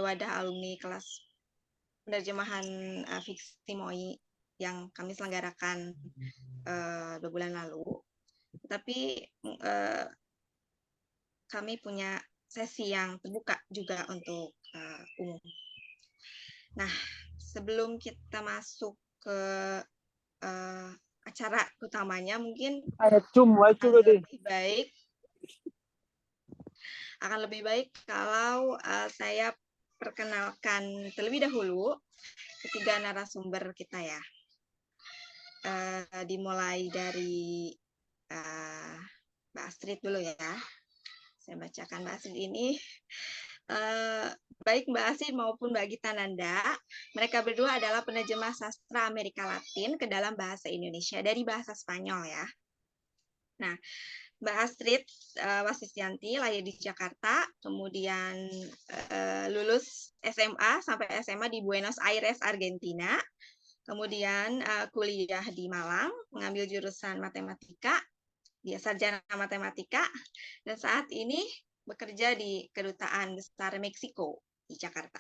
wadah alumni kelas penerjemahan fiksi MOI yang kami selenggarakan 2 bulan lalu. Tapi kami punya sesi yang terbuka juga untuk umum. Nah, sebelum kita masuk ke acara utamanya, mungkin akan lebih baik kalau saya perkenalkan terlebih dahulu ketiga narasumber kita ya. Dimulai dari Mbak Astrid dulu ya. Saya bacakan Mbak Astrid ini. Baik Mbak Astrid maupun Mbak Gita Nanda, mereka berdua adalah penerjemah sastra Amerika Latin ke dalam bahasa Indonesia dari bahasa Spanyol ya. Nah, Mbak Astrid Wasisyanti lahir di Jakarta, kemudian lulus SMA sampai SMA di Buenos Aires, Argentina. Kemudian kuliah di Malang, mengambil jurusan matematika, dia sarjana matematika, dan saat ini bekerja di Kedutaan Besar Meksiko di Jakarta.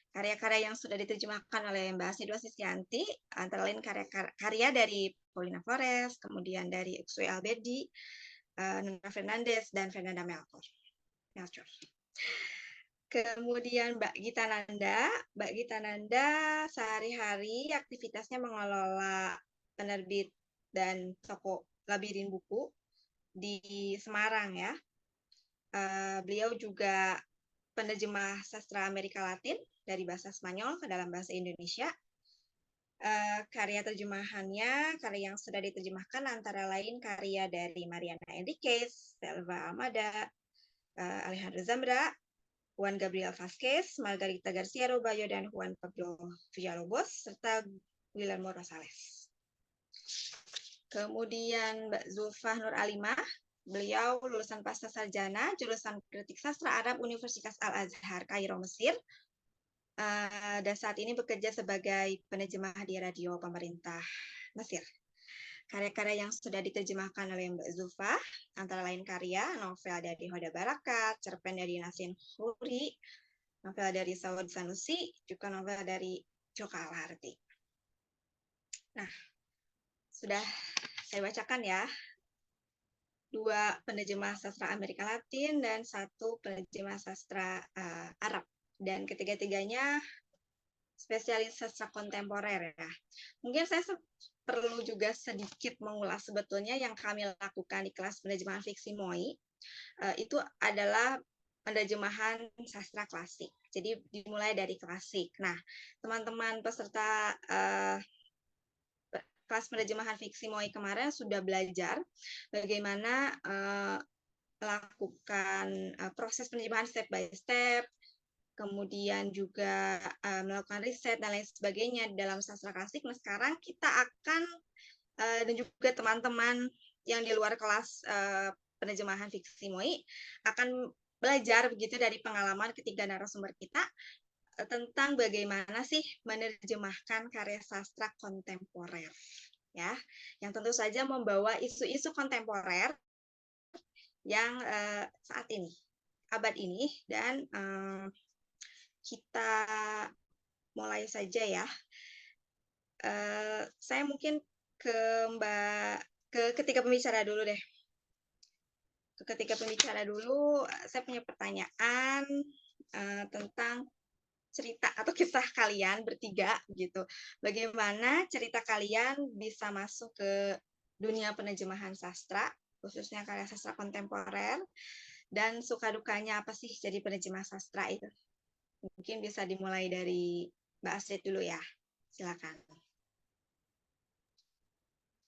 Karya-karya yang sudah diterjemahkan oleh Mbak Astrid Wasisyanti, antara lain karya dari Paulina Flores, kemudian dari Uxue Alberdi, Nona Fernandez, dan Fernanda Melchor. Kemudian Mbak Gita Nanda sehari-hari aktivitasnya mengelola penerbit dan toko labirin buku di Semarang ya. Beliau juga penerjemah sastra Amerika Latin dari bahasa Spanyol ke dalam bahasa Indonesia. Karya terjemahannya, karya yang sudah diterjemahkan antara lain karya dari Mariana Enriquez, Selva Almada, Alejandro Zambra, Juan Gabriel Vázquez, Margarita García Robayo, dan Juan Pablo Villalobos, serta Guillermo Rosales. Kemudian Mbak Zulfah Nur Alimah, beliau lulusan pasca sarjana, jurusan kritik sastra Arab Universitas Al-Azhar, Kairo, Mesir. Dan saat ini bekerja sebagai penerjemah di radio pemerintah Mesir. Karya-karya yang sudah diterjemahkan oleh Mbak Zulfah, antara lain karya, novel dari Hoda Barakat, cerpen dari Nasin Huri, novel dari Saud Sanusi, juga novel dari Joka Al-Harti. Nah, sudah saya bacakan ya. 2 penerjemah sastra Amerika Latin dan 1 penerjemah sastra Arab. Dan ketiga-tiganya spesialis sastra kontemporer ya. Mungkin saya perlu juga sedikit mengulas sebetulnya yang kami lakukan di kelas penerjemahan fiksi MOI itu adalah penerjemahan sastra klasik. Jadi dimulai dari klasik. Nah, teman-teman peserta kelas penerjemahan fiksi MOI kemarin sudah belajar bagaimana melakukan proses penerjemahan step by step, kemudian juga melakukan riset dan lain sebagainya dalam sastra klasik. Nah, sekarang kita akan dan juga teman-teman yang di luar kelas penerjemahan fiksi MOI akan belajar begitu dari pengalaman ketiga narasumber kita tentang bagaimana sih menerjemahkan karya sastra kontemporer ya, yang tentu saja membawa isu-isu kontemporer yang saat ini, abad ini, dan kita mulai saja ya. Saya mungkin ke ketiga pembicara dulu deh. Ketika pembicara dulu, saya punya pertanyaan tentang cerita atau kisah kalian bertiga gitu. Bagaimana cerita kalian bisa masuk ke dunia penerjemahan sastra, khususnya karya sastra kontemporer, dan suka dukanya apa sih jadi penerjemah sastra itu? Mungkin bisa dimulai dari Mbak Astrid dulu ya. Silakan.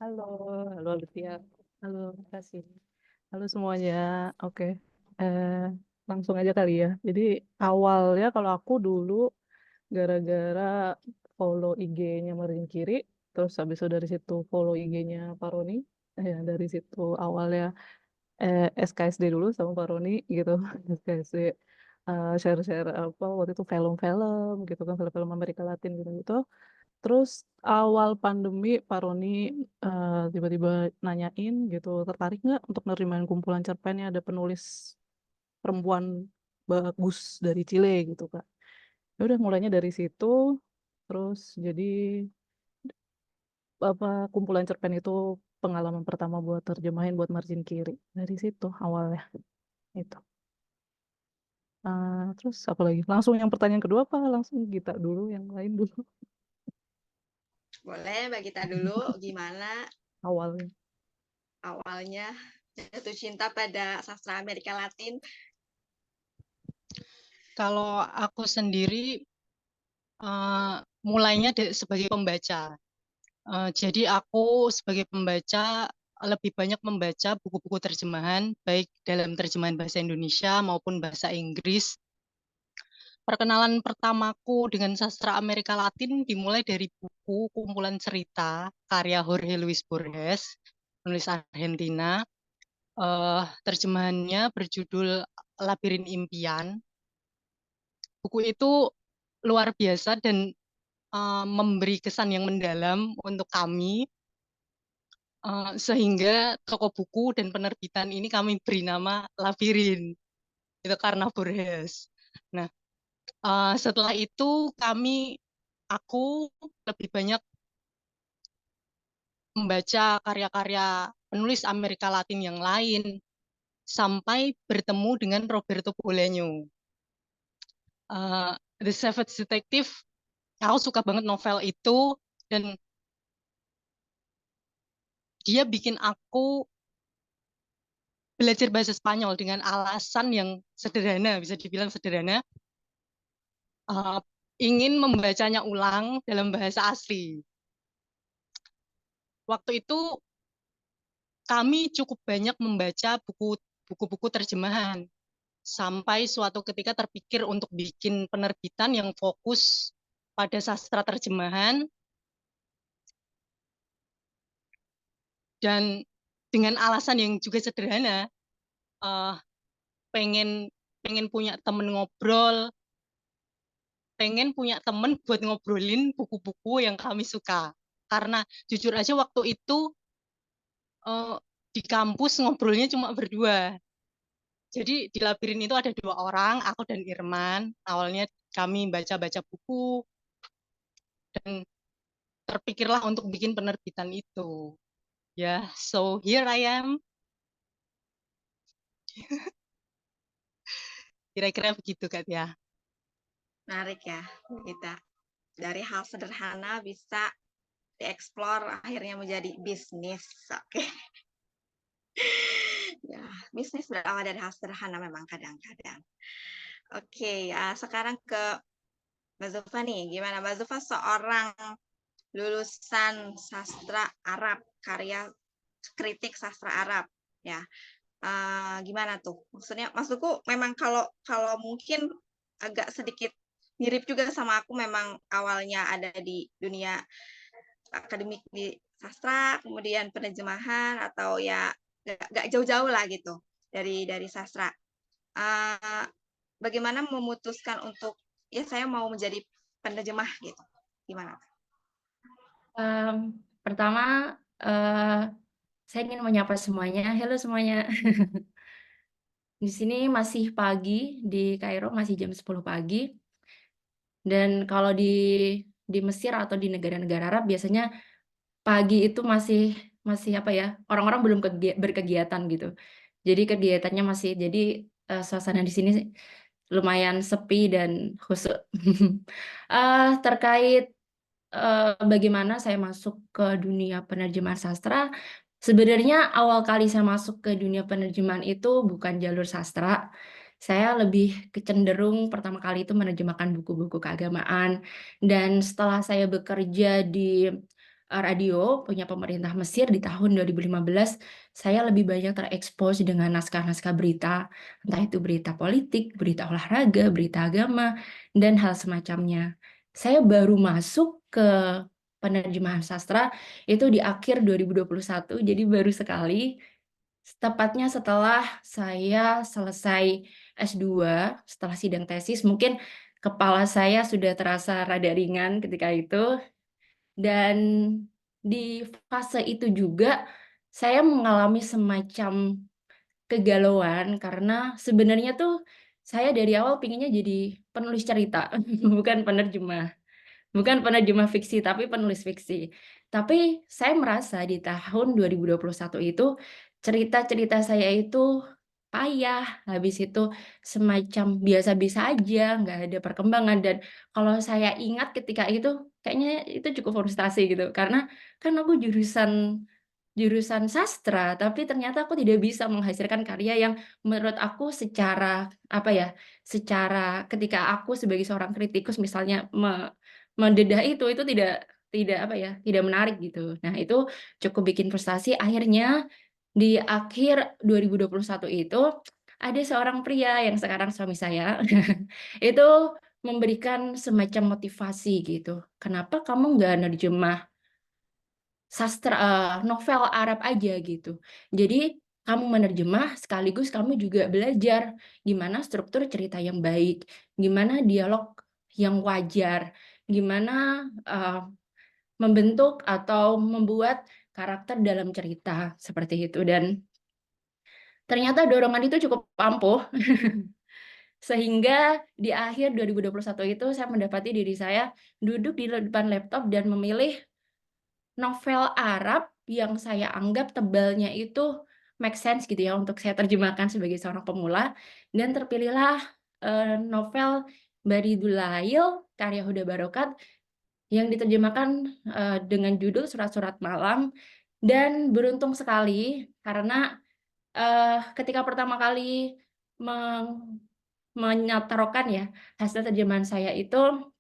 Halo, halo Lutfi. Halo, kasih. Halo semuanya. Oke. Langsung aja kali ya. Jadi awalnya kalau aku dulu gara-gara follow IG-nya Marin Kiri, terus habis itu dari situ follow IG-nya Paroni. Dari situ awalnya SKSD dulu sama Paroni gitu. SKSD share-share apa waktu itu film-film gitu kan, film-film Amerika Latin gitu. Terus awal pandemi Pak Roni tiba-tiba nanyain gitu, tertarik nggak untuk nerimain kumpulan cerpen yang ada penulis perempuan bagus dari Chile gitu Kak. Ya udah mulainya dari situ, terus jadi kumpulan cerpen itu pengalaman pertama buat terjemahin buat margin kiri. Dari situ awalnya itu. Terus apa lagi? Langsung yang pertanyaan kedua apa langsung Gita dulu yang lain dulu Boleh Mbak Gita dulu, gimana awalnya? awalnya jatuh cinta pada sastra Amerika Latin? Kalau aku sendiri mulainya sebagai pembaca. Jadi aku sebagai pembaca lebih banyak membaca buku-buku terjemahan, baik dalam terjemahan bahasa Indonesia maupun bahasa Inggris. Perkenalan pertamaku dengan sastra Amerika Latin dimulai dari buku kumpulan cerita karya Jorge Luis Borges, penulis Argentina. Terjemahannya berjudul Labirin Impian. Buku itu luar biasa dan memberi kesan yang mendalam untuk kami, sehingga toko buku dan penerbitan ini kami beri nama Labirin, itu karena Borges. Nah, setelah itu aku lebih banyak membaca karya-karya penulis Amerika Latin yang lain sampai bertemu dengan Roberto Bolaño. The Savage Detective, aku suka banget novel itu, dan dia bikin aku belajar bahasa Spanyol dengan alasan yang sederhana, bisa dibilang sederhana, ingin membacanya ulang dalam bahasa asli. Waktu itu kami cukup banyak membaca buku-buku terjemahan, sampai suatu ketika terpikir untuk bikin penerbitan yang fokus pada sastra terjemahan, dan dengan alasan yang juga sederhana, pengen punya temen ngobrol, pengen punya temen buat ngobrolin buku-buku yang kami suka. Karena jujur aja waktu itu di kampus ngobrolnya cuma berdua. Jadi di Labirin itu ada 2 orang, aku dan Irman. Awalnya kami baca-baca buku dan terpikirlah untuk bikin penerbitan itu. Ya, so here I am. Kira-kira begitu Kak ya. Menarik ya, kita dari hal sederhana bisa dieksplor akhirnya menjadi bisnis. Oke. Ya, bisnis berawal dari hal sederhana memang kadang-kadang. Oke, sekarang ke Mbak Zulfa nih. Gimana Mbak Zulfa seorang lulusan sastra Arab, karya kritik sastra Arab, ya. Gimana tuh? Maksudku memang kalau mungkin agak sedikit mirip juga sama aku, memang awalnya ada di dunia akademik di sastra, kemudian penerjemahan, atau ya gak jauh-jauh lah gitu dari sastra. Bagaimana memutuskan untuk ya saya mau menjadi penerjemah gitu? Gimana? Pertama, saya ingin menyapa semuanya. Halo semuanya. Di sini masih pagi, di Kairo masih jam 10 pagi. Dan kalau di Mesir atau di negara-negara Arab biasanya pagi itu masih apa ya? Orang-orang belum berkegiatan gitu. Jadi kegiatannya masih, jadi suasana di sini lumayan sepi dan khusyuk. Terkait bagaimana saya masuk ke dunia penerjemahan sastra, sebenarnya awal kali saya masuk ke dunia penerjemahan itu bukan jalur sastra. Saya lebih cenderung pertama kali itu menerjemahkan buku-buku keagamaan. Dan setelah saya bekerja di radio punya pemerintah Mesir di tahun 2015, saya lebih banyak terekspos dengan naskah-naskah berita, entah itu berita politik, berita olahraga, berita agama, dan hal semacamnya. Saya baru masuk ke penerjemahan sastra itu di akhir 2021, jadi baru sekali, tepatnya setelah saya selesai S2, setelah sidang tesis, mungkin kepala saya sudah terasa rada ringan ketika itu, dan di fase itu juga saya mengalami semacam kegalauan karena sebenarnya tuh saya dari awal pinginnya jadi penulis cerita, bukan penerjemah. Bukan penerjemah fiksi, tapi penulis fiksi. Tapi saya merasa di tahun 2021 itu, cerita-cerita saya itu payah, habis itu semacam biasa-biasa aja, nggak ada perkembangan. Dan kalau saya ingat ketika itu, kayaknya itu cukup frustasi gitu. Karena kan aku jurusan jurusan sastra, tapi ternyata aku tidak bisa menghasilkan karya yang menurut aku secara, apa ya, secara ketika aku sebagai seorang kritikus misalnya mendedah itu tidak apa ya, tidak menarik gitu. Nah, itu cukup bikin frustasi. Akhirnya di akhir 2021 itu ada seorang pria yang sekarang suami saya itu memberikan semacam motivasi gitu. "Kenapa kamu nggak nerjemah novel Arab aja gitu. Jadi kamu menerjemah sekaligus kamu juga belajar gimana struktur cerita yang baik, gimana dialog yang wajar, gimana membentuk atau membuat karakter dalam cerita seperti itu." Dan ternyata dorongan itu cukup ampuh sehingga di akhir 2021 itu saya mendapati diri saya duduk di depan laptop dan memilih novel Arab yang saya anggap tebalnya itu make sense gitu ya untuk saya terjemahkan sebagai seorang pemula, dan terpilihlah, novel Baridul Lail karya Huda Barokat yang diterjemahkan, dengan judul Surat-Surat Malam. Dan beruntung sekali karena, ketika pertama kali menyatakan ya hasil terjemahan saya itu,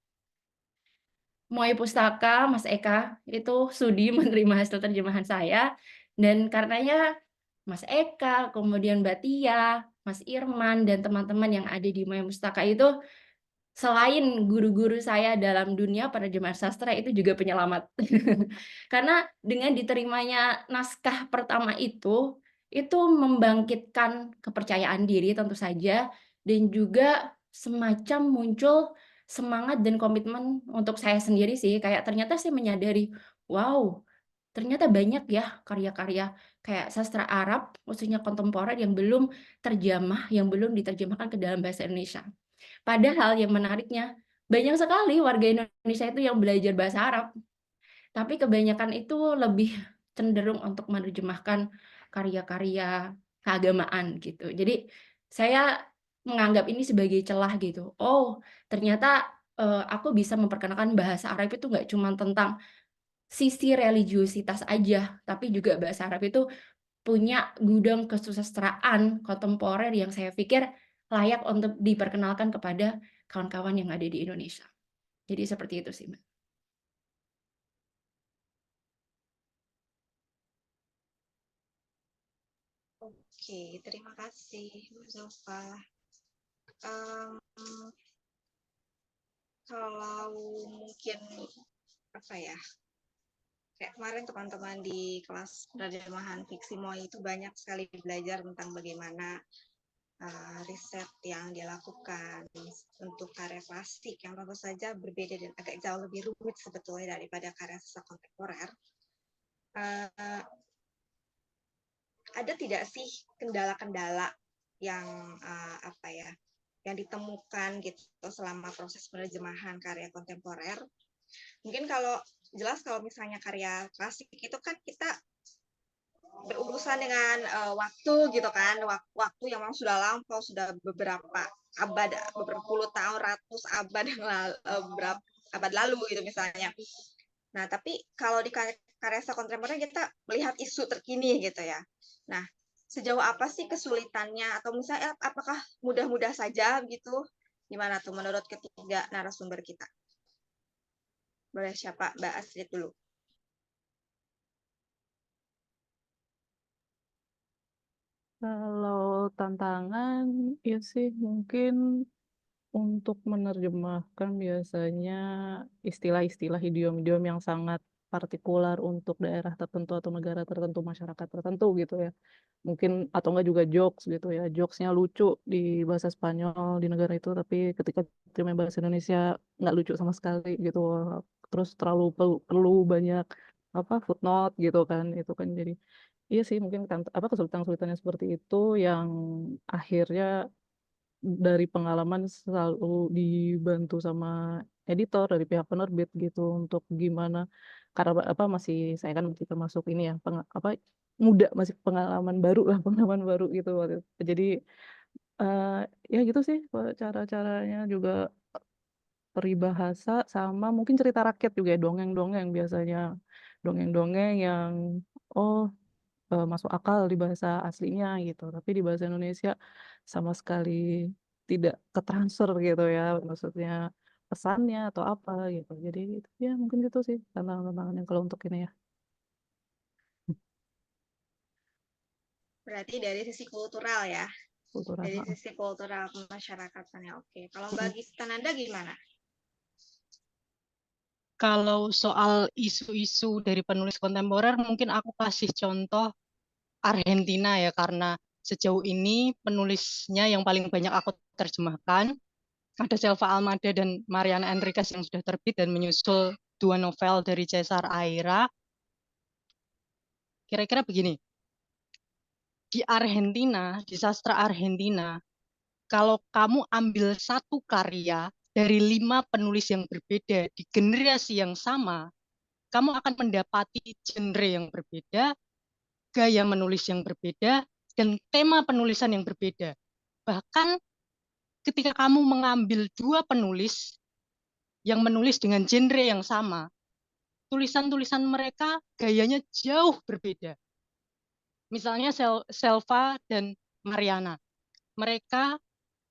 Moe Pustaka, Mas Eka, itu sudi menerima hasil terjemahan saya, dan karenanya Mas Eka, kemudian Mbak Tia, Mas Irman, dan teman-teman yang ada di Moe Pustaka itu, selain guru-guru saya dalam dunia penerjemahan sastra, itu juga penyelamat. Karena dengan diterimanya naskah pertama itu membangkitkan kepercayaan diri tentu saja, dan juga semacam muncul semangat dan komitmen untuk saya sendiri sih, kayak ternyata saya menyadari, wow, ternyata banyak ya karya-karya kayak sastra Arab, khususnya kontemporer yang belum terjemah, yang belum diterjemahkan ke dalam bahasa Indonesia. Padahal yang menariknya, banyak sekali warga Indonesia itu yang belajar bahasa Arab, tapi kebanyakan itu lebih cenderung untuk menerjemahkan karya-karya keagamaan gitu. Jadi saya menganggap ini sebagai celah gitu. Oh, ternyata aku bisa memperkenalkan bahasa Arab itu nggak cuma tentang sisi religiusitas aja, tapi juga bahasa Arab itu punya gudang kesusastraan kontemporer yang saya pikir layak untuk diperkenalkan kepada kawan-kawan yang ada di Indonesia. Jadi seperti itu sih, Mbak. Oke, terima kasih, Bu Zulfa. Em, Kalau mungkin apa ya, kayak kemarin teman-teman di kelas penerjemahan fiksi MOI itu banyak sekali belajar tentang bagaimana riset yang dilakukan untuk karya klasik yang tentu saja berbeda dan agak jauh lebih rumit sebetulnya daripada karya sastra kontemporer. Ada tidak sih kendala-kendala yang apa ya, yang ditemukan gitu selama proses penerjemahan karya kontemporer? Mungkin kalau jelas kalau misalnya karya klasik itu kan kita berurusan dengan waktu gitu kan, waktu yang memang sudah lampau, sudah beberapa abad, beberapa puluh tahun, ratus abad yang lalu, beberapa abad lalu gitu misalnya. Nah, tapi kalau di karya kontemporer kita melihat isu terkini gitu ya. Nah, sejauh apa sih kesulitannya, atau misalnya apakah mudah-mudah saja gitu? Gimana tuh menurut ketiga narasumber kita? Boleh siapa? Mbak Astrid dulu. Kalau tantangan, ya sih mungkin untuk menerjemahkan biasanya istilah-istilah idiom-idiom yang sangat partikular untuk daerah tertentu atau negara tertentu, masyarakat tertentu gitu ya. Mungkin atau enggak juga jokes gitu ya. Jokesnya lucu di bahasa Spanyol di negara itu, tapi ketika terima bahasa Indonesia nggak lucu sama sekali gitu. Terus terlalu perlu banyak apa footnote gitu kan. Itu kan jadi iya sih mungkin kesulitan-kesulitannya seperti itu yang akhirnya dari pengalaman selalu dibantu sama editor dari pihak penerbit gitu untuk gimana, karena masih saya kan masih termasuk ini ya muda, masih pengalaman baru lah pengalaman baru gitu waktu itu. Jadi ya gitu sih cara-caranya juga peribahasa sama mungkin cerita rakyat juga ya, dongeng-dongeng biasanya. Dongeng-dongeng yang masuk akal di bahasa aslinya gitu. Tapi di bahasa Indonesia sama sekali tidak ketransfer gitu ya, maksudnya pesannya atau apa gitu. Jadi ya mungkin itu sih tantangan-tantangannya kalau untuk ini ya. Berarti dari sisi kultural ya, Kultural. dari sisi kultural pemasyarakatannya. Oke, kalau Mbak Gistananda gimana? Kalau soal isu-isu dari penulis kontemporer, mungkin aku kasih contoh Argentina ya, karena sejauh ini penulisnya yang paling banyak aku terjemahkan ada Selva Almada dan Mariana Enriquez yang sudah terbit dan menyusul 2 novel dari Cesar Aira. Kira-kira begini, di Argentina, di sastra Argentina, kalau kamu ambil satu karya dari 5 penulis yang berbeda di generasi yang sama, kamu akan mendapati genre yang berbeda, gaya menulis yang berbeda, dan tema penulisan yang berbeda. Bahkan ketika kamu mengambil 2 penulis yang menulis dengan genre yang sama, tulisan-tulisan mereka gayanya jauh berbeda. Misalnya Selva dan Mariana. Mereka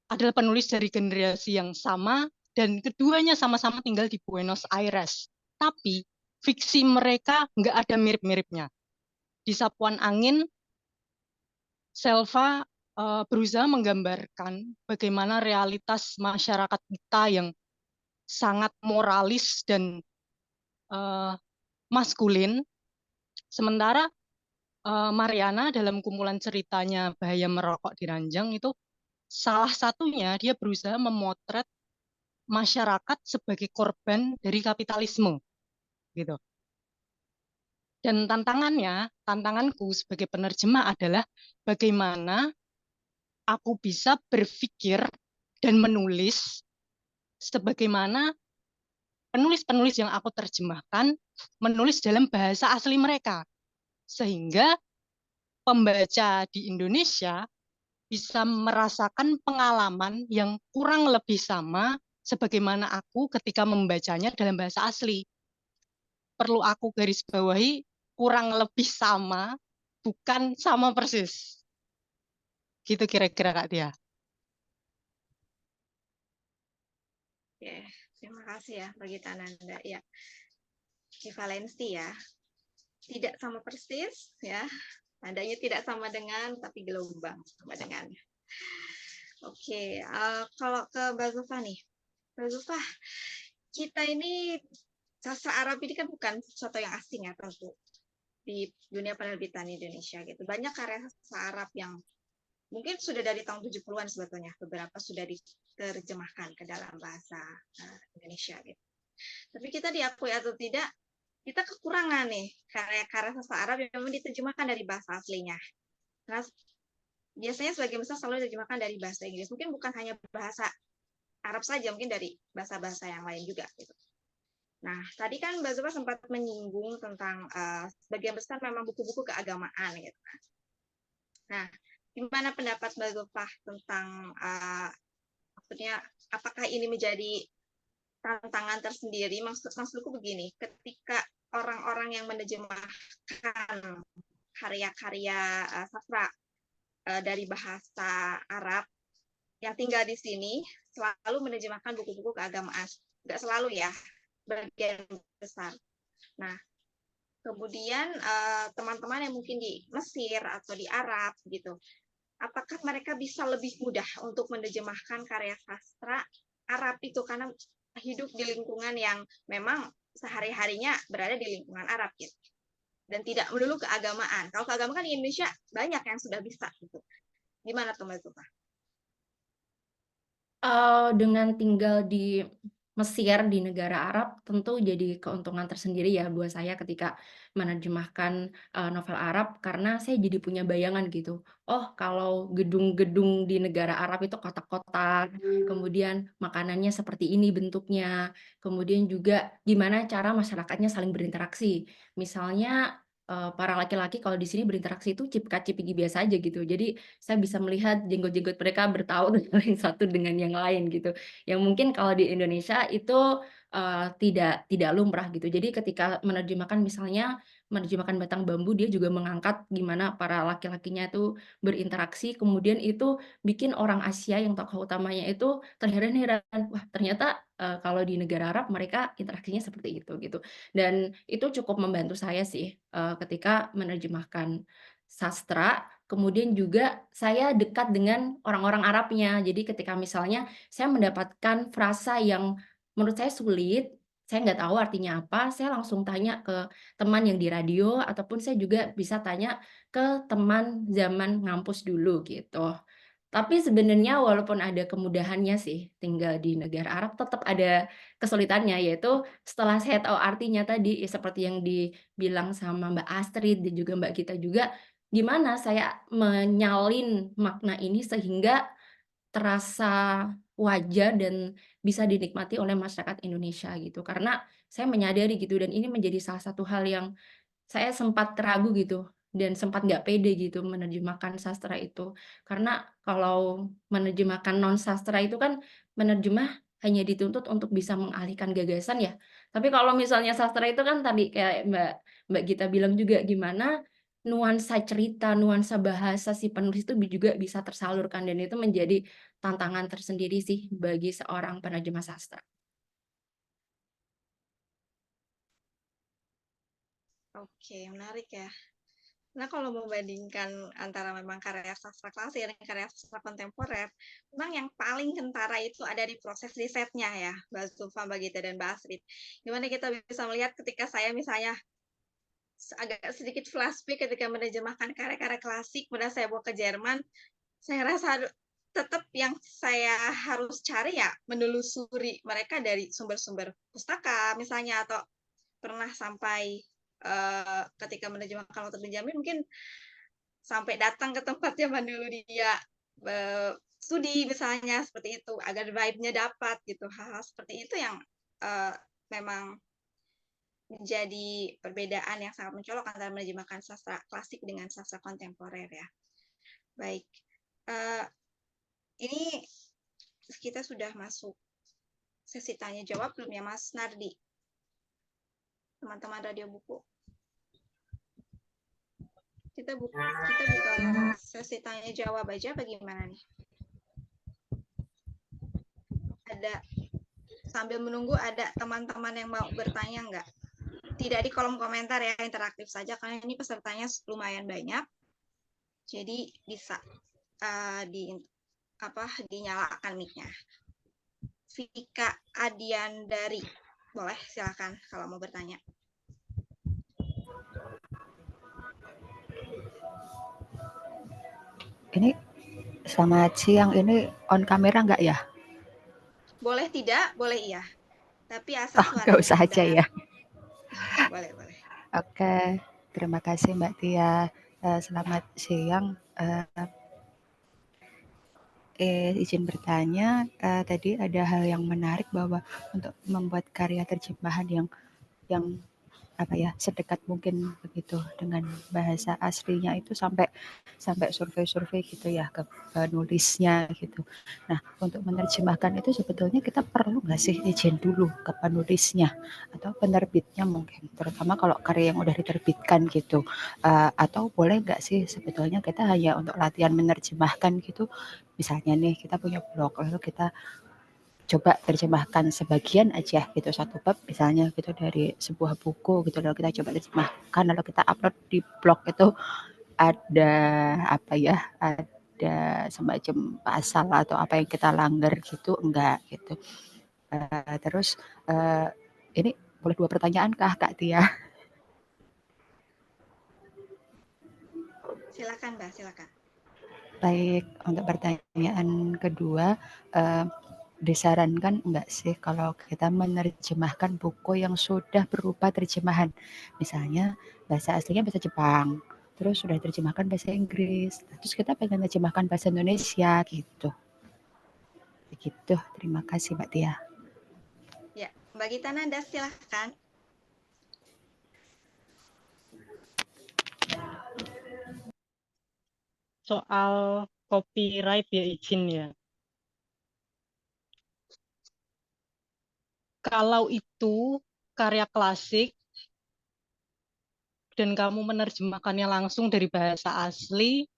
adalah penulis dari generasi yang sama dan keduanya sama-sama tinggal di Buenos Aires. Tapi fiksi mereka nggak ada mirip-miripnya. Di Sapuan Angin, Selva berusaha menggambarkan bagaimana realitas masyarakat kita yang sangat moralis dan maskulin. Sementara Mariana dalam kumpulan ceritanya Bahaya Merokok di Ranjang itu salah satunya dia berusaha memotret masyarakat sebagai korban dari kapitalisme gitu. Dan tantanganku sebagai penerjemah adalah bagaimana aku bisa berpikir dan menulis sebagaimana penulis-penulis yang aku terjemahkan menulis dalam bahasa asli mereka. Sehingga pembaca di Indonesia bisa merasakan pengalaman yang kurang lebih sama sebagaimana aku ketika membacanya dalam bahasa asli. Perlu aku garis bawahi, kurang lebih sama, bukan sama persis. Gitu kira-kira Kak Tia. Oke, terima kasih ya bagi Tananda. Ya, equivalensi ya, tidak sama persis ya. Tandanya tidak sama dengan, tapi gelombang sama dengan. Oke, kalau ke Mbak Zulfa nih. Mbak Zulfa, kita ini sastra Arab ini kan bukan sesuatu yang asing ya tentu di dunia penerbitan Indonesia gitu. Banyak karya sastra Arab yang mungkin sudah dari tahun 70-an sebetulnya, beberapa sudah diterjemahkan ke dalam bahasa Indonesia gitu. Tapi kita diakui atau tidak, kita kekurangan nih karya-karya sastra Arab yang memang diterjemahkan dari bahasa aslinya. Karena biasanya sebagian besar selalu diterjemahkan dari bahasa Inggris. Mungkin bukan hanya bahasa Arab saja, mungkin dari bahasa-bahasa yang lain juga gitu. Nah, tadi kan Mbak Zulfa sempat menyinggung tentang sebagian besar memang buku-buku keagamaan gitu kan. Nah, gimana pendapat Mbak Zulfa tentang maksudnya apakah ini menjadi tantangan tersendiri? Maksudku begini, ketika orang-orang yang menerjemahkan karya-karya sastra dari bahasa Arab yang tinggal di sini selalu menerjemahkan buku-buku keagamaan. Nggak selalu ya, bagian besar. Nah, kemudian teman-teman yang mungkin di Mesir atau di Arab gitu, apakah mereka bisa lebih mudah untuk menerjemahkan karya sastra Arab itu karena hidup di lingkungan yang memang sehari-harinya berada di lingkungan Arab gitu dan tidak melulu keagamaan. Kalau keagamaan kan di Indonesia banyak yang sudah bisa gitu. Gimana tuh Mbak Zulfa? Dengan tinggal di Mesir di negara Arab tentu jadi keuntungan tersendiri ya buat saya ketika menerjemahkan novel Arab karena saya jadi punya bayangan gitu. Oh, kalau gedung-gedung di negara Arab itu kotak-kotak, kemudian makanannya seperti ini bentuknya, kemudian juga gimana cara masyarakatnya saling berinteraksi. Misalnya para laki-laki kalau di sini berinteraksi itu cipika-cipiki biasa aja gitu. Jadi saya bisa melihat jenggot-jenggot mereka bertaut yang satu dengan yang lain gitu. Yang mungkin kalau di Indonesia itu tidak lumrah gitu. Jadi ketika menerjemahkan Batang Bambu, dia juga mengangkat gimana para laki-lakinya itu berinteraksi, kemudian itu bikin orang Asia yang tokoh utamanya itu terheran-heran, wah ternyata kalau di negara Arab mereka interaksinya seperti itu gitu. Dan itu cukup membantu saya sih ketika menerjemahkan sastra. Kemudian juga saya dekat dengan orang-orang Arabnya. Jadi ketika misalnya saya mendapatkan frasa yang menurut saya sulit, saya nggak tahu artinya apa, saya langsung tanya ke teman yang di radio, ataupun saya juga bisa tanya ke teman zaman ngampus dulu gitu. Tapi sebenarnya walaupun ada kemudahannya sih tinggal di negara Arab, tetap ada kesulitannya, yaitu setelah saya tahu artinya tadi, ya seperti yang dibilang sama Mbak Astrid dan juga Mbak Gita juga, gimana saya menyalin makna ini sehingga terasa wajar dan bisa dinikmati oleh masyarakat Indonesia gitu. Karena saya menyadari gitu dan ini menjadi salah satu hal yang saya sempat ragu gitu dan sempat nggak pede gitu menerjemahkan sastra itu. Karena kalau menerjemahkan non sastra itu kan menerjemah hanya dituntut untuk bisa mengalihkan gagasan ya. Tapi kalau misalnya sastra itu kan tadi kayak Mbak Gita bilang juga gimana nuansa cerita, nuansa bahasa si penulis itu juga bisa tersalurkan dan itu menjadi tantangan tersendiri sih bagi seorang penerjemah sastra. Oke, menarik ya. Nah, kalau membandingkan antara memang karya sastra klasik dan karya sastra kontemporer, memang yang paling kentara itu ada di proses risetnya ya, Mbak Zulfa, Mbak Gita, dan Mbak Astrid. Gimana kita bisa melihat ketika saya misalnya agak sedikit flashback ketika menerjemahkan karya-karya klasik, kemudian saya bawa ke Jerman, saya rasa tetap yang saya harus cari ya menelusuri mereka dari sumber-sumber pustaka misalnya, atau pernah sampai ketika menerjemahkan Walter Benjamin mungkin sampai datang ke tempat zaman dulu dia studi misalnya, seperti itu agar vibe-nya dapat gitu. Hal-hal seperti itu yang memang menjadi perbedaan yang sangat mencolok antara menerjemahkan sastra klasik dengan sastra kontemporer ya. Baik, ini kita sudah masuk sesi tanya jawab belum ya Mas Nardi? Teman-teman Radio Buku. Kita buka sesi tanya jawab aja bagaimana nih? Ada sambil menunggu ada teman-teman yang mau bertanya nggak? Tidak di kolom komentar ya, interaktif saja karena ini pesertanya lumayan banyak. Jadi bisa dinyalakan mic-nya. Vika Adiandari, boleh silakan kalau mau bertanya. Ini selamat siang, ini on kamera nggak ya? Boleh tidak, boleh iya. Tapi asal suara nggak usah aja ya. Boleh. Oke, terima kasih Mbak Tia. Selamat siang. Izin bertanya, tadi ada hal yang menarik bahwa untuk membuat karya terjemahan yang sedekat mungkin begitu dengan bahasa aslinya itu sampai survei-survei gitu ya ke penulisnya gitu. Nah, untuk menerjemahkan itu sebetulnya kita perlu nggak sih izin dulu ke penulisnya atau penerbitnya mungkin, terutama kalau karya yang udah diterbitkan gitu, atau boleh nggak sih sebetulnya kita hanya untuk latihan menerjemahkan gitu, misalnya nih kita punya blog lalu kita coba terjemahkan sebagian aja gitu, satu bab misalnya gitu dari sebuah buku gitu, lalu kita coba terjemahkan lalu kita upload di blog itu, ada ada semacam pasal atau apa yang kita langgar gitu enggak gitu. Terus ini boleh 2 pertanyaan kah Kak Tia? Silakan Mbak, silakan. Baik, untuk pertanyaan kedua, disarankan enggak sih kalau kita menerjemahkan buku yang sudah berupa terjemahan, misalnya bahasa aslinya bahasa Jepang, terus sudah terjemahkan bahasa Inggris, terus kita pengen terjemahkan bahasa Indonesia gitu. Begitu. Terima kasih Mbak Tia. Ya, Mbak Gita Nanda silahkan. Soal copyright ya izin ya. Kalau itu karya klasik dan kamu menerjemahkannya langsung dari bahasa asli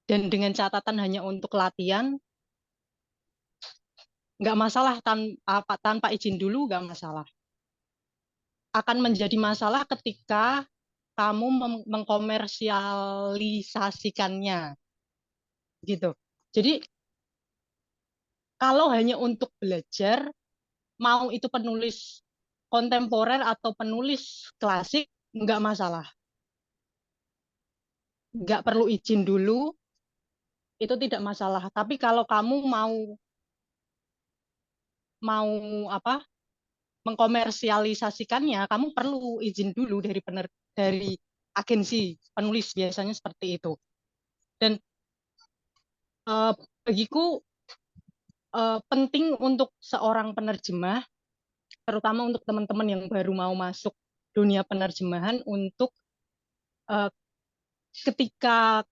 dan dengan catatan hanya untuk latihan, nggak masalah tanpa izin dulu nggak masalah. Akan menjadi masalah ketika kamu mengkomersialisasikannya, gitu. Jadi kalau hanya untuk belajar, mau itu penulis kontemporer atau penulis klasik, nggak masalah. Nggak perlu izin dulu, itu tidak masalah. Tapi kalau kamu mau apa mengkomersialisasikannya, kamu perlu izin dulu dari agensi penulis, biasanya seperti itu. Dan bagiku penting untuk seorang penerjemah, terutama untuk teman-teman yang baru mau masuk dunia penerjemahan, untuk ketika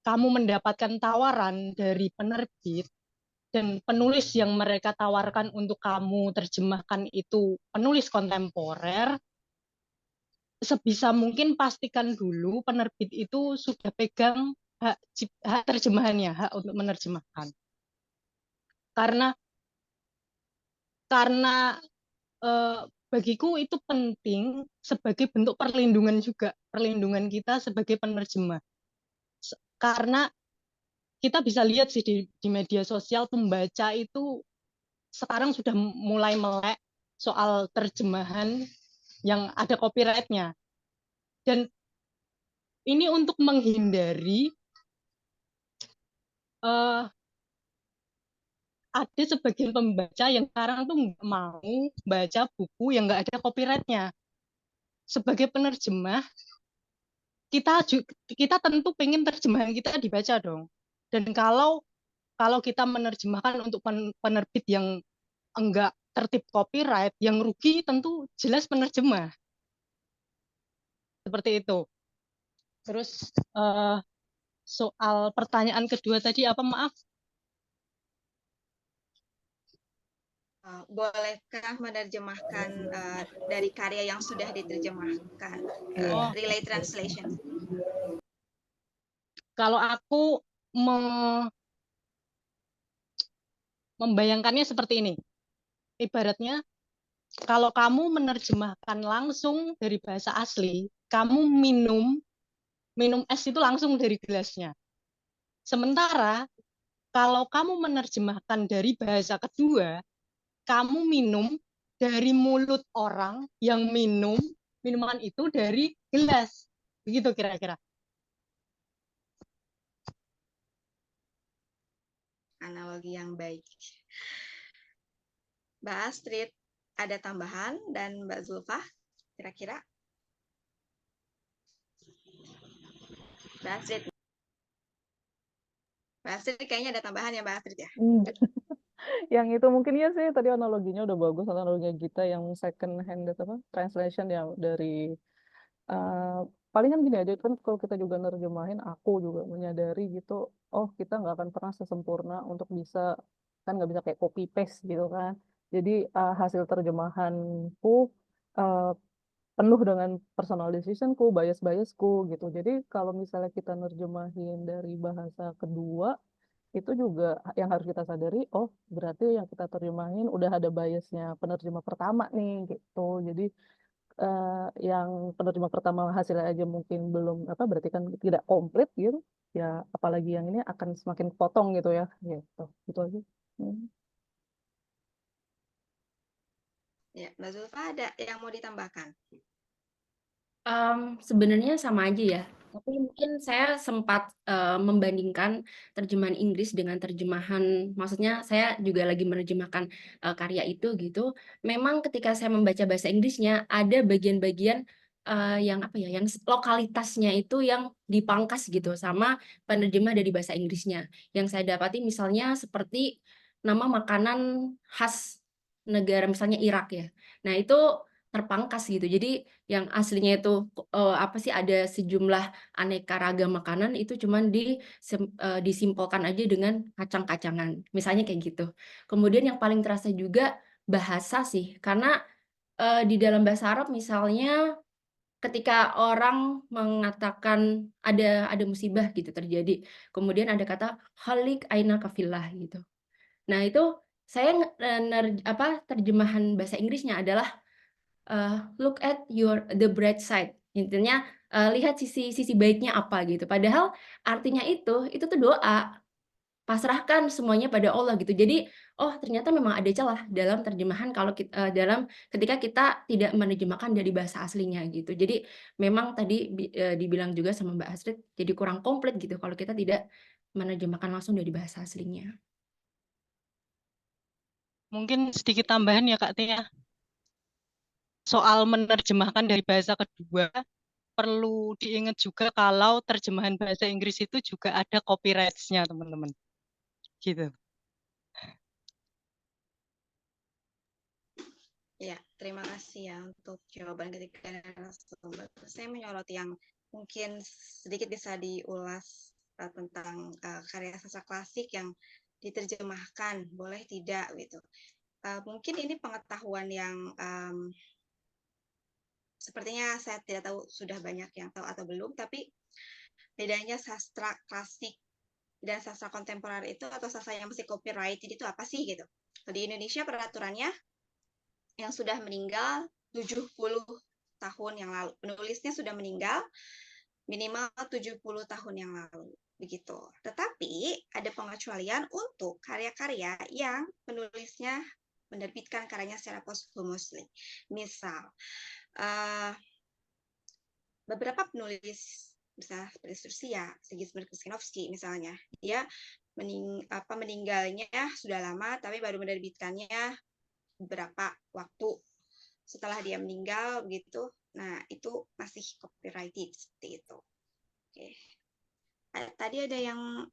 kamu mendapatkan tawaran dari penerbit dan penulis yang mereka tawarkan untuk kamu terjemahkan itu penulis kontemporer, sebisa mungkin pastikan dulu penerbit itu sudah pegang hak terjemahannya, hak untuk menerjemahkan. Karena bagiku itu penting sebagai bentuk perlindungan juga, perlindungan kita sebagai penerjemah. Karena kita bisa lihat sih di media sosial, pembaca itu sekarang sudah mulai melek soal terjemahan yang ada copyright-nya. Dan ini untuk menghindari ada sebagian pembaca yang sekarang tuh nggak mau baca buku yang nggak ada copyright-nya. Sebagai penerjemah, kita tentu pengen terjemahan kita dibaca dong. Dan kalau kita menerjemahkan untuk penerbit yang enggak tertib copyright, yang rugi tentu jelas penerjemah. Seperti itu. Terus soal pertanyaan kedua tadi apa, maaf? Bolehkah menerjemahkan dari karya yang sudah diterjemahkan? Relay translation. Kalau aku membayangkannya seperti ini. Ibaratnya, kalau kamu menerjemahkan langsung dari bahasa asli, kamu minum es itu langsung dari gelasnya. Sementara kalau kamu menerjemahkan dari bahasa kedua, kamu minum dari mulut orang yang minum minuman itu dari gelas. Begitu kira-kira. Analogi yang baik. Mbak Astrid, ada tambahan, dan Mbak Zulfa, kira-kira? Mbak Astrid. Mbak Astrid kayaknya ada tambahan ya Mbak Astrid ya? Yang itu mungkin ya sih, tadi analoginya udah bagus, analoginya kita yang second hand translation ya dari palingan gini aja kan, kalau kita juga nerjemahin, aku juga menyadari gitu, oh kita nggak akan pernah sesempurna untuk bisa, kan nggak bisa kayak copy paste gitu kan. Jadi hasil terjemahanku uh, penuh dengan personal decisionku, bias-biasku gitu. Jadi kalau misalnya kita nerjemahin dari bahasa kedua, itu juga yang harus kita sadari, oh berarti yang kita terjemahin udah ada biasnya penerjemah pertama nih gitu. Jadi yang penerjemah pertama hasilnya aja mungkin belum apa, berarti kan tidak komplit gitu ya, apalagi yang ini akan semakin potong gitu ya, gitu aja. Ya, Mbak Zulfa ada yang mau ditambahkan? Sebenarnya sama aja ya. Tapi mungkin saya sempat membandingkan terjemahan Inggris dengan terjemahan, maksudnya saya juga lagi menerjemahkan karya itu gitu. Memang ketika saya membaca bahasa Inggrisnya ada bagian-bagian yang apa ya, yang lokalitasnya itu yang dipangkas gitu sama penerjemah dari bahasa Inggrisnya. Yang saya dapati misalnya seperti nama makanan khas negara misalnya Irak ya. Nah, itu terpangkas gitu. Jadi yang aslinya itu apa sih, ada sejumlah aneka ragam makanan itu cuman disimpulkan aja dengan kacang-kacangan. Misalnya kayak gitu. Kemudian yang paling terasa juga bahasa sih. Karena di dalam bahasa Arab misalnya ketika orang mengatakan ada musibah gitu terjadi, kemudian ada kata khalik aina kafillah gitu. Nah, itu saya terjemahan bahasa Inggrisnya adalah look at the bright side. Intinya lihat sisi baiknya apa gitu. Padahal artinya itu tuh doa. Pasrahkan semuanya pada Allah gitu. Jadi, oh ternyata memang ada celah dalam terjemahan kalau ketika kita tidak menerjemahkan dari bahasa aslinya gitu. Jadi memang tadi dibilang juga sama Mbak Astrid, jadi kurang komplit gitu kalau kita tidak menerjemahkan langsung dari bahasa aslinya. Mungkin sedikit tambahan ya Kak Tia. Soal menerjemahkan dari bahasa kedua, perlu diingat juga kalau terjemahan bahasa Inggris itu juga ada copyright-nya, teman-teman. Gitu. Ya, terima kasih ya untuk jawaban ketiga narasumber. Saya menyoroti yang mungkin sedikit bisa diulas tentang karya sastra klasik yang diterjemahkan, boleh tidak gitu. Mungkin ini pengetahuan yang sepertinya saya tidak tahu sudah banyak yang tahu atau belum, tapi bedanya sastra klasik dan sastra kontemporer itu atau sastra yang masih copyrighted itu apa sih gitu. Di Indonesia peraturannya yang sudah meninggal 70 tahun yang lalu. Penulisnya sudah meninggal minimal 70 tahun yang lalu. Begitu. Tetapi ada pengecualian untuk karya-karya yang penulisnya menerbitkan karyanya secara posthumously. Misal, beberapa penulis misalnya seperti Sursia, Sigismund Krzyzewski misalnya, dia meninggalnya sudah lama tapi baru menerbitkannya beberapa waktu setelah dia meninggal begitu. Nah, itu masih copyrighted seperti itu. Oke. Tadi ada yang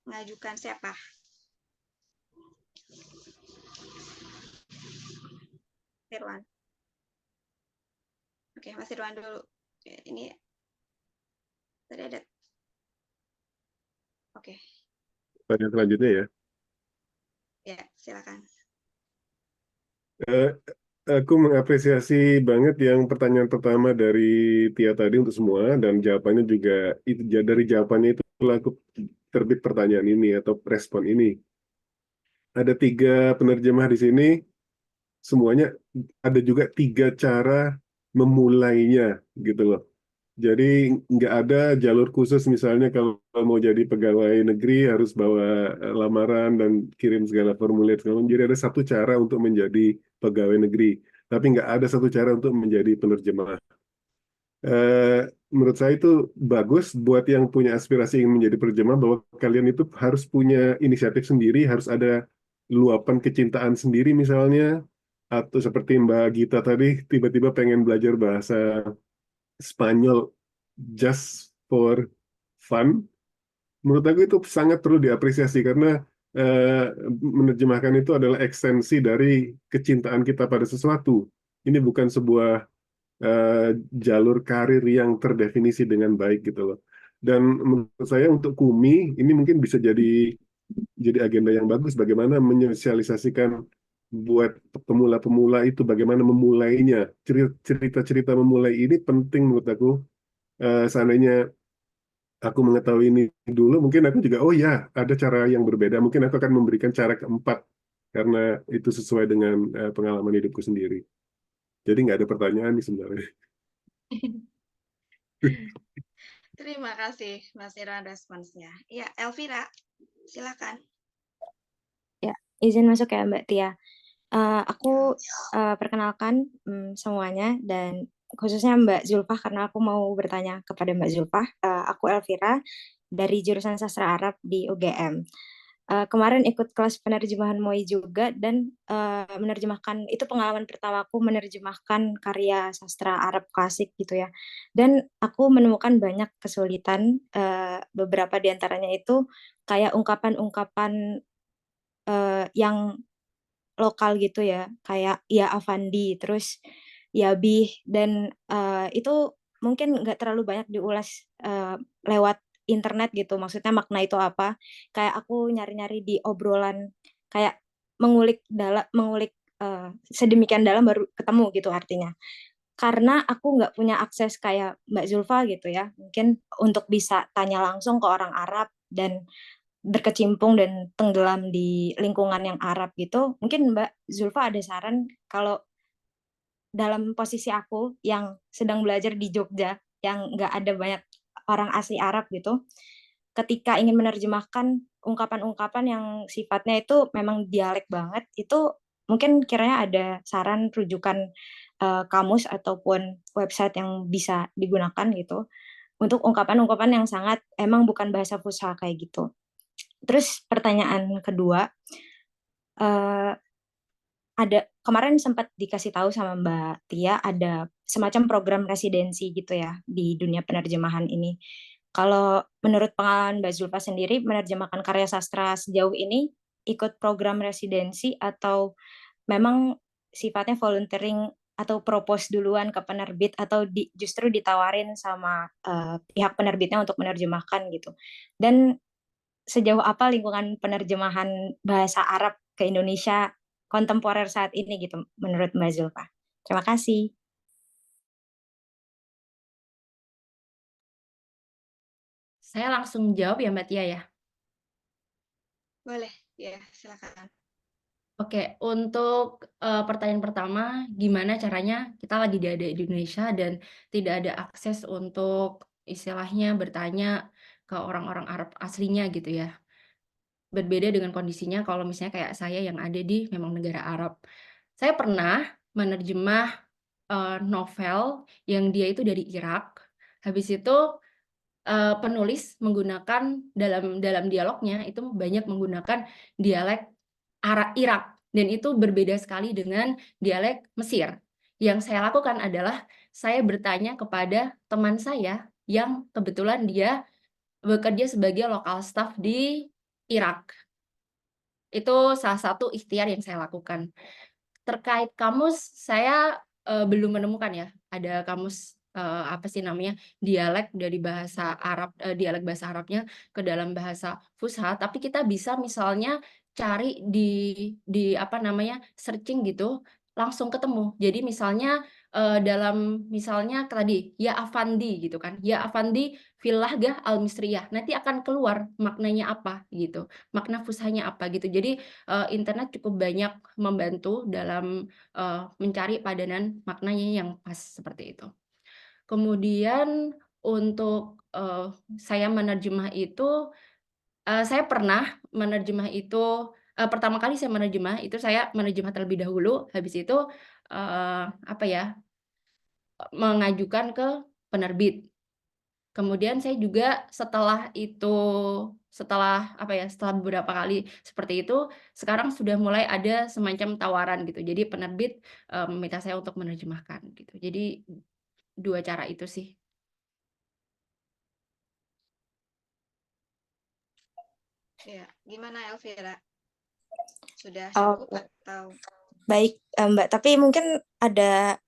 mengajukan siapa? Irwan. Oke, Mas Irwan dulu. Ini tadi ada. Oke. Pertanyaan selanjutnya ya. Ya, silakan. Aku mengapresiasi banget yang pertanyaan pertama dari Tia tadi untuk semua, dan jawabannya juga itu, dari jawabannya itu aku terbit pertanyaan ini atau respon ini. Ada 3 penerjemah di sini, semuanya ada juga 3 cara memulainya gitu loh. Jadi nggak ada jalur khusus, misalnya kalau mau jadi pegawai negeri harus bawa lamaran dan kirim segala formulir. Jadi ada satu cara untuk menjadi pegawai negeri, tapi nggak ada satu cara untuk menjadi penerjemah. Menurut saya itu bagus buat yang punya aspirasi ingin menjadi penerjemah, bahwa kalian itu harus punya inisiatif sendiri, harus ada luapan kecintaan sendiri misalnya, atau seperti Mbak Gita tadi tiba-tiba pengen belajar bahasa Spanyol just for fun. Menurut aku itu sangat perlu diapresiasi, karena menerjemahkan itu adalah ekstensi dari kecintaan kita pada sesuatu. Ini bukan sebuah jalur karir yang terdefinisi dengan baik gitu loh. Dan menurut saya untuk Kumi ini mungkin bisa jadi agenda yang bagus, bagaimana menyosialisasikan buat pemula-pemula itu, bagaimana memulainya. Cerita-cerita memulai ini penting menurut aku. Seandainya aku mengetahui ini dulu, mungkin aku juga, oh ya, ada cara yang berbeda. Mungkin aku akan memberikan cara keempat, karena itu sesuai dengan pengalaman hidupku sendiri. Jadi nggak ada pertanyaan nih sebenarnya. Terima kasih Mas Irwan responsnya. Ya, Elvira, silakan. Ya, izin masuk ya Mbak Tia. Aku perkenalkan semuanya dan khususnya Mbak Zulfah karena aku mau bertanya kepada Mbak Zulfah. Aku Elvira dari jurusan Sastra Arab di UGM. Kemarin ikut kelas penerjemahan MOI juga dan menerjemahkan itu pengalaman pertamaku menerjemahkan karya sastra Arab klasik gitu ya. Dan aku menemukan banyak kesulitan, beberapa di antaranya itu kayak ungkapan-ungkapan yang lokal gitu ya, kayak ya Afandi, terus ya Bih, dan itu mungkin nggak terlalu banyak diulas lewat internet gitu. Maksudnya makna itu apa? Kayak aku nyari-nyari di obrolan, kayak mengulik sedemikian dalam baru ketemu gitu artinya. Karena aku nggak punya akses kayak Mbak Zulfa gitu ya, mungkin untuk bisa tanya langsung ke orang Arab dan berkecimpung dan tenggelam di lingkungan yang Arab gitu. Mungkin Mbak Zulfa ada saran kalau dalam posisi aku yang sedang belajar di Jogja, yang nggak ada banyak orang asli Arab gitu, ketika ingin menerjemahkan ungkapan-ungkapan yang sifatnya itu memang dialek banget, itu mungkin kiranya ada saran rujukan kamus ataupun website yang bisa digunakan gitu untuk ungkapan-ungkapan yang sangat emang bukan bahasa fusha kayak gitu. Terus pertanyaan kedua, ada kemarin sempat dikasih tahu sama Mbak Tia ada semacam program residensi gitu ya di dunia penerjemahan ini. Kalau menurut pengalaman Mbak Zulfa sendiri menerjemahkan karya sastra sejauh ini ikut program residensi atau memang sifatnya volunteering atau propose duluan ke penerbit atau justru ditawarin sama pihak penerbitnya untuk menerjemahkan gitu. Dan sejauh apa lingkungan penerjemahan bahasa Arab ke Indonesia kontemporer saat ini gitu menurut Mbak Zulfa. Terima kasih. Saya langsung jawab ya Mbak Tia ya. Boleh, ya silakan. Oke, untuk pertanyaan pertama, gimana caranya kita lagi di Indonesia dan tidak ada akses untuk istilahnya bertanya ke orang-orang Arab aslinya gitu ya. Berbeda dengan kondisinya kalau misalnya kayak saya yang ada di memang negara Arab. Saya pernah menerjemah novel yang dia itu dari Irak. Habis itu penulis menggunakan dalam dialognya itu banyak menggunakan dialek Irak dan itu berbeda sekali dengan dialek Mesir. Yang saya lakukan adalah saya bertanya kepada teman saya yang kebetulan dia bekerja sebagai lokal staff di Irak. Itu salah satu ikhtiar yang saya lakukan. Terkait kamus, saya belum menemukan ya, ada kamus apa sih namanya, dialek dari bahasa Arab, dialek bahasa Arabnya ke dalam bahasa Fusha, tapi kita bisa misalnya cari di apa namanya, searching gitu, langsung ketemu. Jadi misalnya dalam misalnya tadi, ya Afandi gitu kan, ya Afandi fil lahgah al-misriyah, nanti akan keluar maknanya apa gitu, makna Fushanya apa gitu. Jadi internet cukup banyak membantu dalam mencari padanan maknanya yang pas seperti itu. Kemudian untuk saya menerjemah itu, saya pernah menerjemah itu, pertama kali saya menerjemah terlebih dahulu, habis itu apa ya, mengajukan ke penerbit. Kemudian saya juga setelah beberapa kali seperti itu, sekarang sudah mulai ada semacam tawaran gitu. Jadi penerbit meminta saya untuk menerjemahkan gitu. Jadi 2 cara itu sih. Ya, gimana Elvira? Sudah Oh, cukup atau? baik Mbak, tapi mungkin ada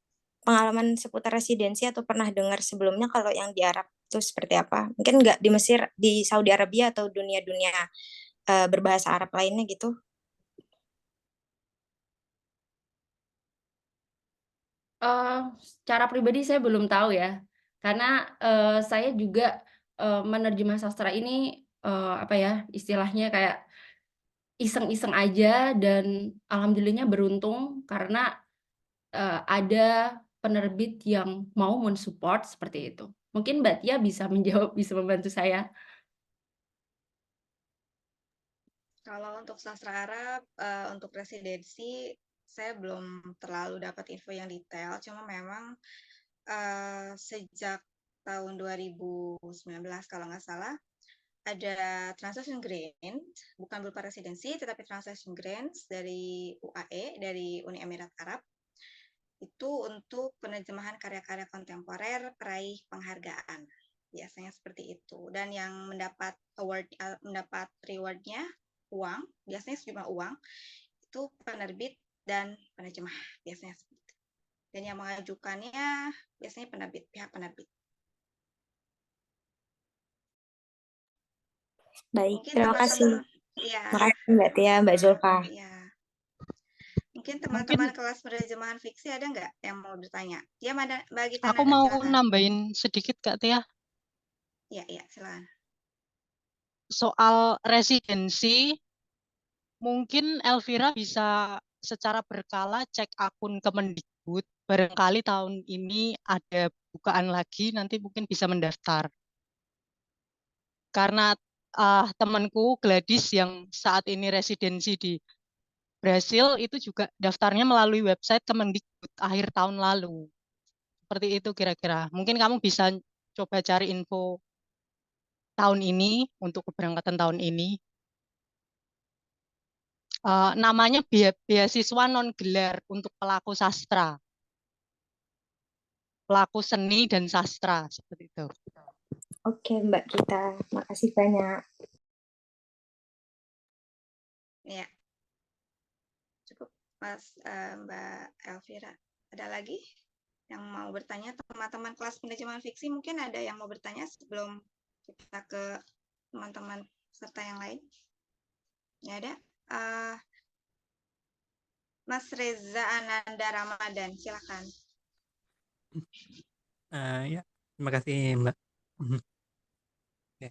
pengalaman seputar residensi atau pernah dengar sebelumnya kalau yang di Arab itu seperti apa? Mungkin nggak di Mesir, di Saudi Arabia atau dunia-dunia berbahasa Arab lainnya gitu? Secara pribadi saya belum tahu ya, karena saya juga menerjemah sastra ini apa ya, istilahnya kayak iseng-iseng aja dan alhamdulillahnya beruntung karena ada penerbit yang mau men-support seperti itu. Mungkin Mbak Tia bisa menjawab, bisa membantu saya. Kalau untuk sastra Arab, untuk residensi, saya belum terlalu dapat info yang detail, cuma memang sejak tahun 2019 kalau nggak salah, ada translation grant, bukan berupa residensi, tetapi translation grants dari UAE, dari Uni Emirat Arab, itu untuk penerjemahan karya-karya kontemporer peraih penghargaan. Biasanya seperti itu. Dan yang mendapat mendapat rewardnya uang, biasanya sejumlah uang, itu penerbit dan penerjemah, biasanya seperti itu. Dan yang mengajukannya biasanya penerbit, pihak penerbit. Baik, Mungkin terima kasih. teman-teman, ya, Makasih Mbak Tia, Mbak Zulfa. ya. Mungkin teman-teman kelas penerjemahan fiksi ada nggak yang mau bertanya? Ya, Mbak Gita Aku Nanda, mau silakan. nambahin sedikit Kak Tia. Ya, silakan. Soal residensi, mungkin Elvira bisa secara berkala cek akun Kemendikbud. Barangkali tahun ini ada bukaan lagi, nanti mungkin bisa mendaftar. Karena temanku Gladys yang saat ini residensi di Brasil itu juga daftarnya melalui website Kemendikbud akhir tahun lalu. Seperti itu kira-kira. Mungkin kamu bisa coba cari info tahun ini untuk keberangkatan tahun ini. Namanya beasiswa non gelar untuk pelaku sastra, pelaku seni dan sastra seperti itu. Oke, Mbak Gita, makasih banyak. Ya, cukup Mbak Elvira. Ada lagi yang mau bertanya? Teman-teman kelas penerjemahan fiksi mungkin ada yang mau bertanya sebelum kita ke teman-teman peserta yang lain? Ya ada. Mas Reza Ananda Ramadan, silakan. Ya, terima kasih Mbak. Oke,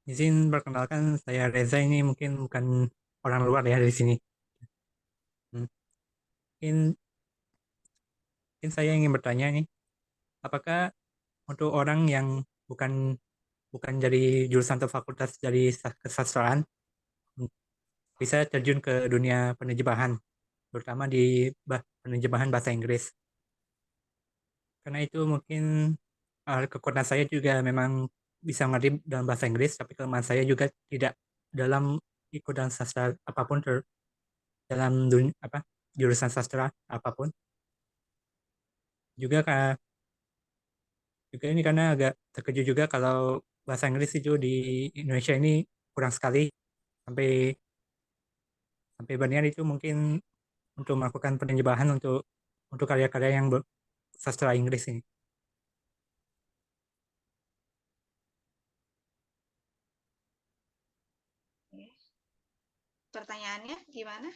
izin perkenalkan, saya Reza, ini mungkin bukan orang luar ya dari sini. Mungkin saya ingin bertanya nih, apakah untuk orang yang bukan dari jurusan atau fakultas dari kesastraan bisa terjun ke dunia penerjemahan, terutama di penerjemahan bahasa Inggris? Karena itu mungkin kekuatan saya juga memang bisa mengerti dalam bahasa Inggris, tapi kelemahan saya juga tidak dalam ikutan sastra apapun dalam dunia jurusan sastra apapun. Juga ini karena agak terkejut juga kalau bahasa Inggris itu di Indonesia ini kurang sekali, sampai bandingan itu mungkin untuk melakukan penerjemahan untuk karya-karya yang sastra Inggris ini. Pertanyaannya gimana?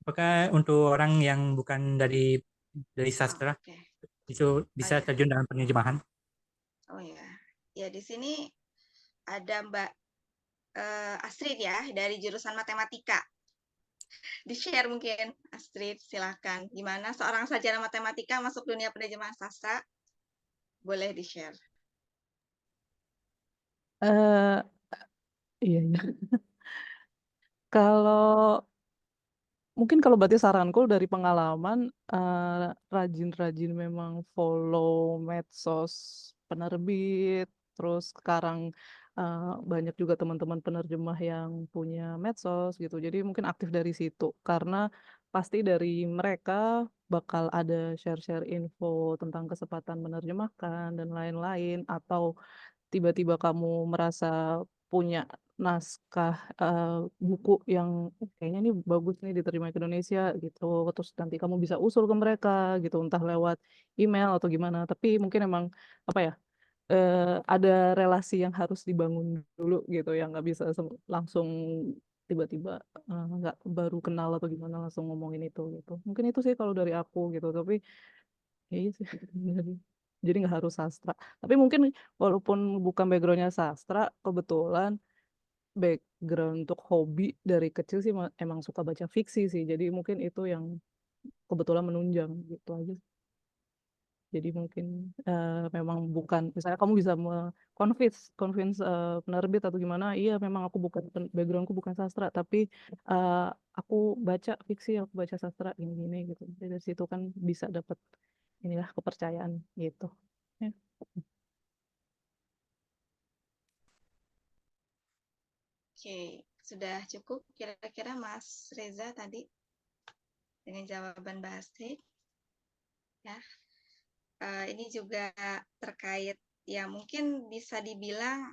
Apakah untuk orang yang bukan dari sastra itu bisa terjun dalam penerjemahan? Oh ya, ya di sini ada Mbak Astrid ya dari jurusan matematika. Di-share mungkin Astrid, silakan. Gimana seorang sarjana matematika masuk dunia penerjemahan sastra? Boleh di-share. Iya. Kalau mungkin kalau berarti saranku dari pengalaman, rajin-rajin memang follow medsos penerbit, terus sekarang banyak juga teman-teman penerjemah yang punya medsos gitu. Jadi mungkin aktif dari situ karena pasti dari mereka bakal ada share-share info tentang kesempatan menerjemahkan dan lain-lain, atau tiba-tiba kamu merasa punya naskah buku yang kayaknya nih bagus nih diterima ke Indonesia gitu, terus nanti kamu bisa usul ke mereka gitu, entah lewat email atau gimana. Tapi mungkin emang apa ya, ada relasi yang harus dibangun dulu gitu, yang nggak bisa langsung tiba-tiba nggak baru kenal atau gimana langsung ngomongin itu gitu. Mungkin itu sih kalau dari aku gitu. Tapi ya iya sih. Jadi nggak harus sastra. Tapi mungkin walaupun bukan backgroundnya sastra, kebetulan background untuk hobi dari kecil sih emang suka baca fiksi sih. Jadi mungkin itu yang kebetulan menunjang gitu aja. Jadi mungkin memang bukan, misalnya kamu bisa convince penerbit atau gimana, iya memang aku bukan, backgroundku bukan sastra, tapi aku baca fiksi, aku baca sastra gini-gini gitu. Jadi dari situ kan bisa dapat inilah kepercayaan gitu. Ya. Oke, sudah cukup kira-kira Mas Reza tadi dengan jawaban Bahastri. Ya, ini juga terkait ya mungkin bisa dibilang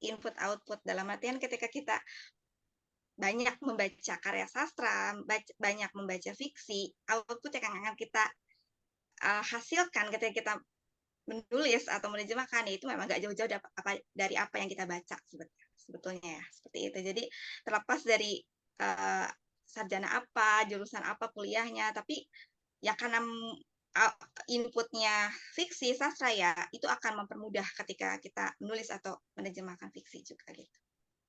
input output, dalam artian ketika kita banyak membaca karya sastra, banyak membaca fiksi, output yang akan kita hasilkan ketika kita menulis atau menerjemahkan, itu memang gak jauh-jauh dari apa yang kita baca sebetulnya ya, seperti itu. Jadi terlepas dari sarjana apa, jurusan apa kuliahnya, tapi ya karena inputnya fiksi sastra ya, itu akan mempermudah ketika kita menulis atau menerjemahkan fiksi juga gitu.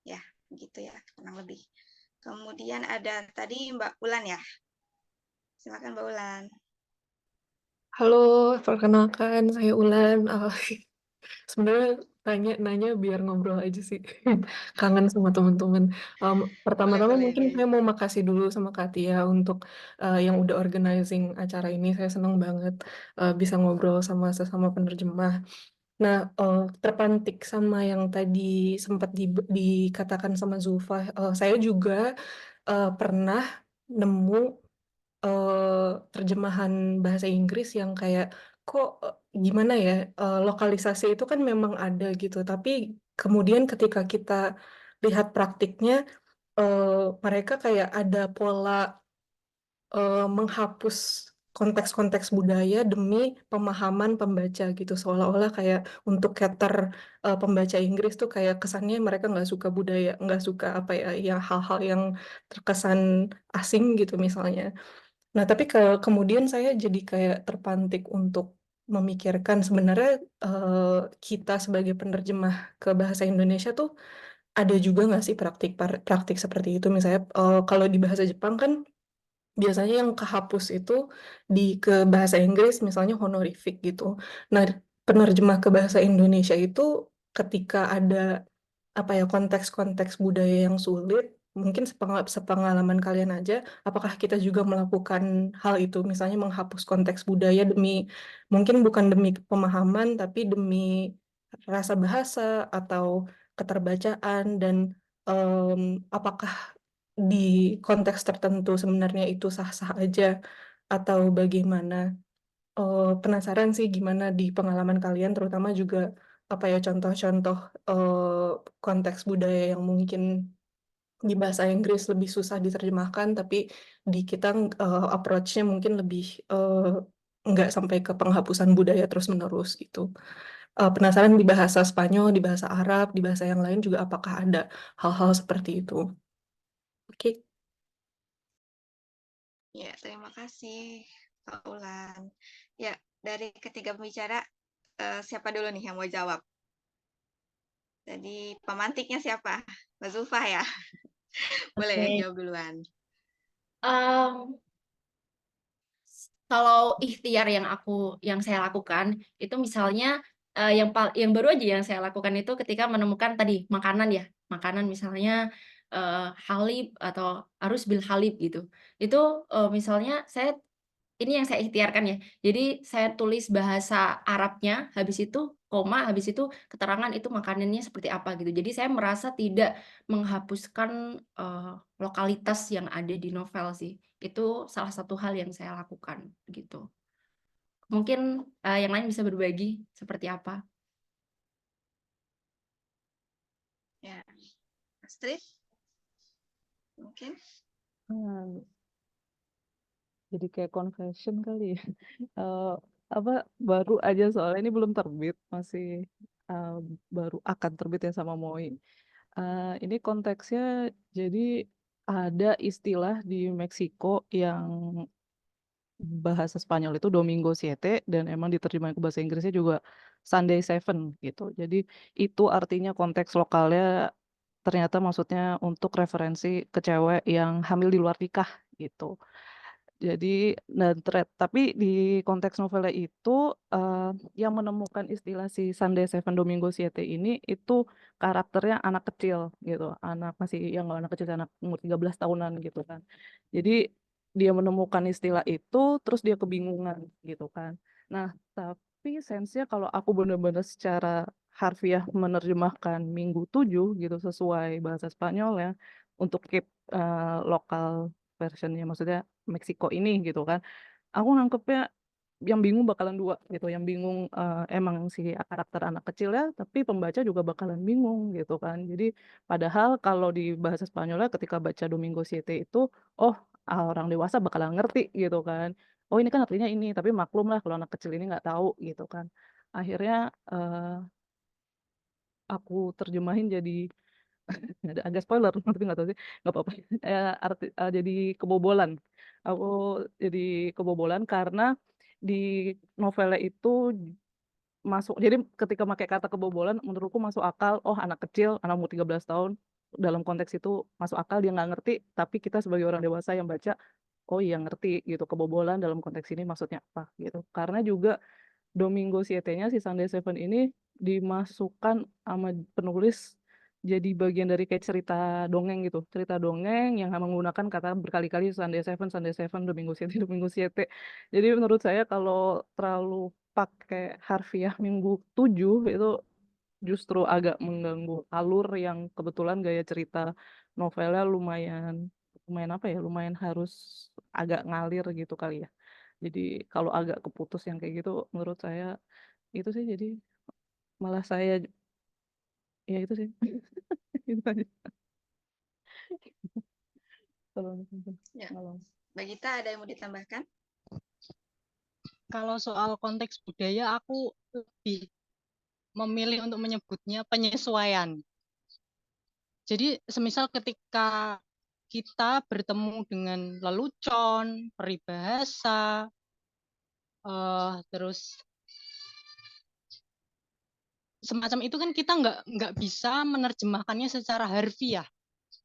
Ya, begitu ya, kurang lebih. Kemudian ada tadi Mbak Ulan ya. Silakan Mbak Ulan. Halo, perkenalkan saya Ulan. Sebenarnya nanya biar ngobrol aja sih. Kangen sama teman-teman. Pertama-tama Boleh. mungkin saya mau makasih dulu sama Katia untuk yang udah organizing acara ini. Saya senang banget bisa ngobrol sama sesama penerjemah. Nah, terpantik sama yang tadi sempat dikatakan sama Zulfa, saya juga pernah nemu terjemahan bahasa Inggris yang kayak kok gimana ya, lokalisasi itu kan memang ada gitu, tapi kemudian ketika kita lihat praktiknya, mereka kayak ada pola menghapus konteks-konteks budaya demi pemahaman pembaca gitu, seolah-olah kayak untuk cater pembaca Inggris tuh kayak kesannya mereka nggak suka budaya, nggak suka apa ya, yang hal-hal yang terkesan asing gitu misalnya. Nah, tapi kemudian saya jadi kayak terpantik untuk memikirkan sebenarnya kita sebagai penerjemah ke bahasa Indonesia tuh ada juga nggak sih praktik seperti itu. Misalnya kalau di bahasa Jepang kan biasanya yang kehapus itu ke bahasa Inggris misalnya honorific gitu. Nah, penerjemah ke bahasa Indonesia itu ketika ada apa ya konteks-konteks budaya yang sulit, mungkin sepengalaman kalian aja, apakah kita juga melakukan hal itu, misalnya menghapus konteks budaya mungkin bukan demi pemahaman, tapi demi rasa bahasa atau keterbacaan, dan apakah di konteks tertentu sebenarnya itu sah-sah aja atau bagaimana? Penasaran sih gimana di pengalaman kalian, terutama juga apa ya contoh-contoh konteks budaya yang mungkin di bahasa Inggris lebih susah diterjemahkan, tapi di kita approach-nya mungkin lebih nggak sampai ke penghapusan budaya terus-menerus gitu. Penasaran di bahasa Spanyol, di bahasa Arab, di bahasa yang lain juga apakah ada hal-hal seperti itu? Oke. Ya, terima kasih Pak Ulan. Ya, dari ketiga pembicara, siapa dulu nih yang mau jawab? Jadi pemantiknya siapa? Mbak Zulfa ya? Boleh Oke. jawab duluan. Kalau ikhtiar yang saya lakukan itu misalnya yang baru aja yang saya lakukan itu ketika menemukan tadi makanan misalnya halib atau harus bil halib gitu. Itu misalnya ini yang saya ikhtiarkan ya. Jadi saya tulis bahasa Arabnya, habis itu koma, habis itu keterangan itu makanannya seperti apa gitu. Jadi saya merasa tidak menghapuskan lokalitas yang ada di novel sih. Itu salah satu hal yang saya lakukan gitu. Mungkin yang lain bisa berbagi seperti apa? Ya, Astrid? Mungkin? Jadi kayak confession kali ya. Apa baru aja soalnya ini belum terbit, masih baru akan terbit ya sama Moi. Ini konteksnya jadi ada istilah di Meksiko yang bahasa Spanyol itu Domingo Siete dan emang diterjemahkan ke bahasa Inggrisnya juga Sunday Seven gitu. Jadi itu artinya konteks lokalnya ternyata maksudnya untuk referensi ke cewek yang hamil di luar nikah gitu. Jadi tapi di konteks novelnya itu yang menemukan istilah si Sunday Seven Domingo Siete ini itu karakternya anak kecil gitu, anak masih yang nggak anak kecil, anak umur 13 tahunan gitu kan. Jadi dia menemukan istilah itu, terus dia kebingungan gitu kan. Nah, tapi sense-nya kalau aku benar-benar secara harfiah menerjemahkan Minggu 7 gitu sesuai bahasa Spanyol ya, untuk keep lokal versionnya, maksudnya Meksiko ini gitu kan. Aku nangkepnya yang bingung bakalan dua gitu, yang bingung emang si karakter anak kecil ya, tapi pembaca juga bakalan bingung gitu kan. Jadi padahal kalau di bahasa Spanyolnya ketika baca Domingo Siete itu, oh orang dewasa bakalan ngerti gitu kan. Oh ini kan artinya ini, tapi maklum lah kalau anak kecil ini nggak tahu gitu kan. Akhirnya aku terjemahin jadi agak spoiler tapi nggak tahu sih, nggak apa-apa. Jadi kebobolan. Aku jadi kebobolan karena di novelnya itu masuk, jadi ketika pakai kata kebobolan menurutku masuk akal. Oh anak kecil, anak umur 13 tahun dalam konteks itu masuk akal, dia nggak ngerti, tapi kita sebagai orang dewasa yang baca, oh iya ngerti gitu, kebobolan dalam konteks ini maksudnya apa gitu. Karena juga Domingo Siete-nya si Sunday Seven ini dimasukkan sama penulis jadi bagian dari kayak cerita dongeng gitu. Cerita dongeng yang menggunakan kata berkali-kali Sunday Seven, Domingo Siete, Domingo Siete. Jadi menurut saya kalau terlalu pakai harfiah Minggu 7 itu justru agak mengganggu alur yang kebetulan gaya cerita novelnya lumayan lumayan apa ya, lumayan harus agak ngalir gitu kali ya. Jadi kalau agak keputus yang kayak gitu menurut saya itu sih, jadi malah saya ya itu sih. Itu aja. Ya. Kalau Mbak Gita, ada yang mau ditambahkan? Kalau soal konteks budaya, aku lebih memilih untuk menyebutnya penyesuaian. Jadi semisal ketika kita bertemu dengan lelucon, peribahasa, terus semacam itu kan kita nggak bisa menerjemahkannya secara harfiah.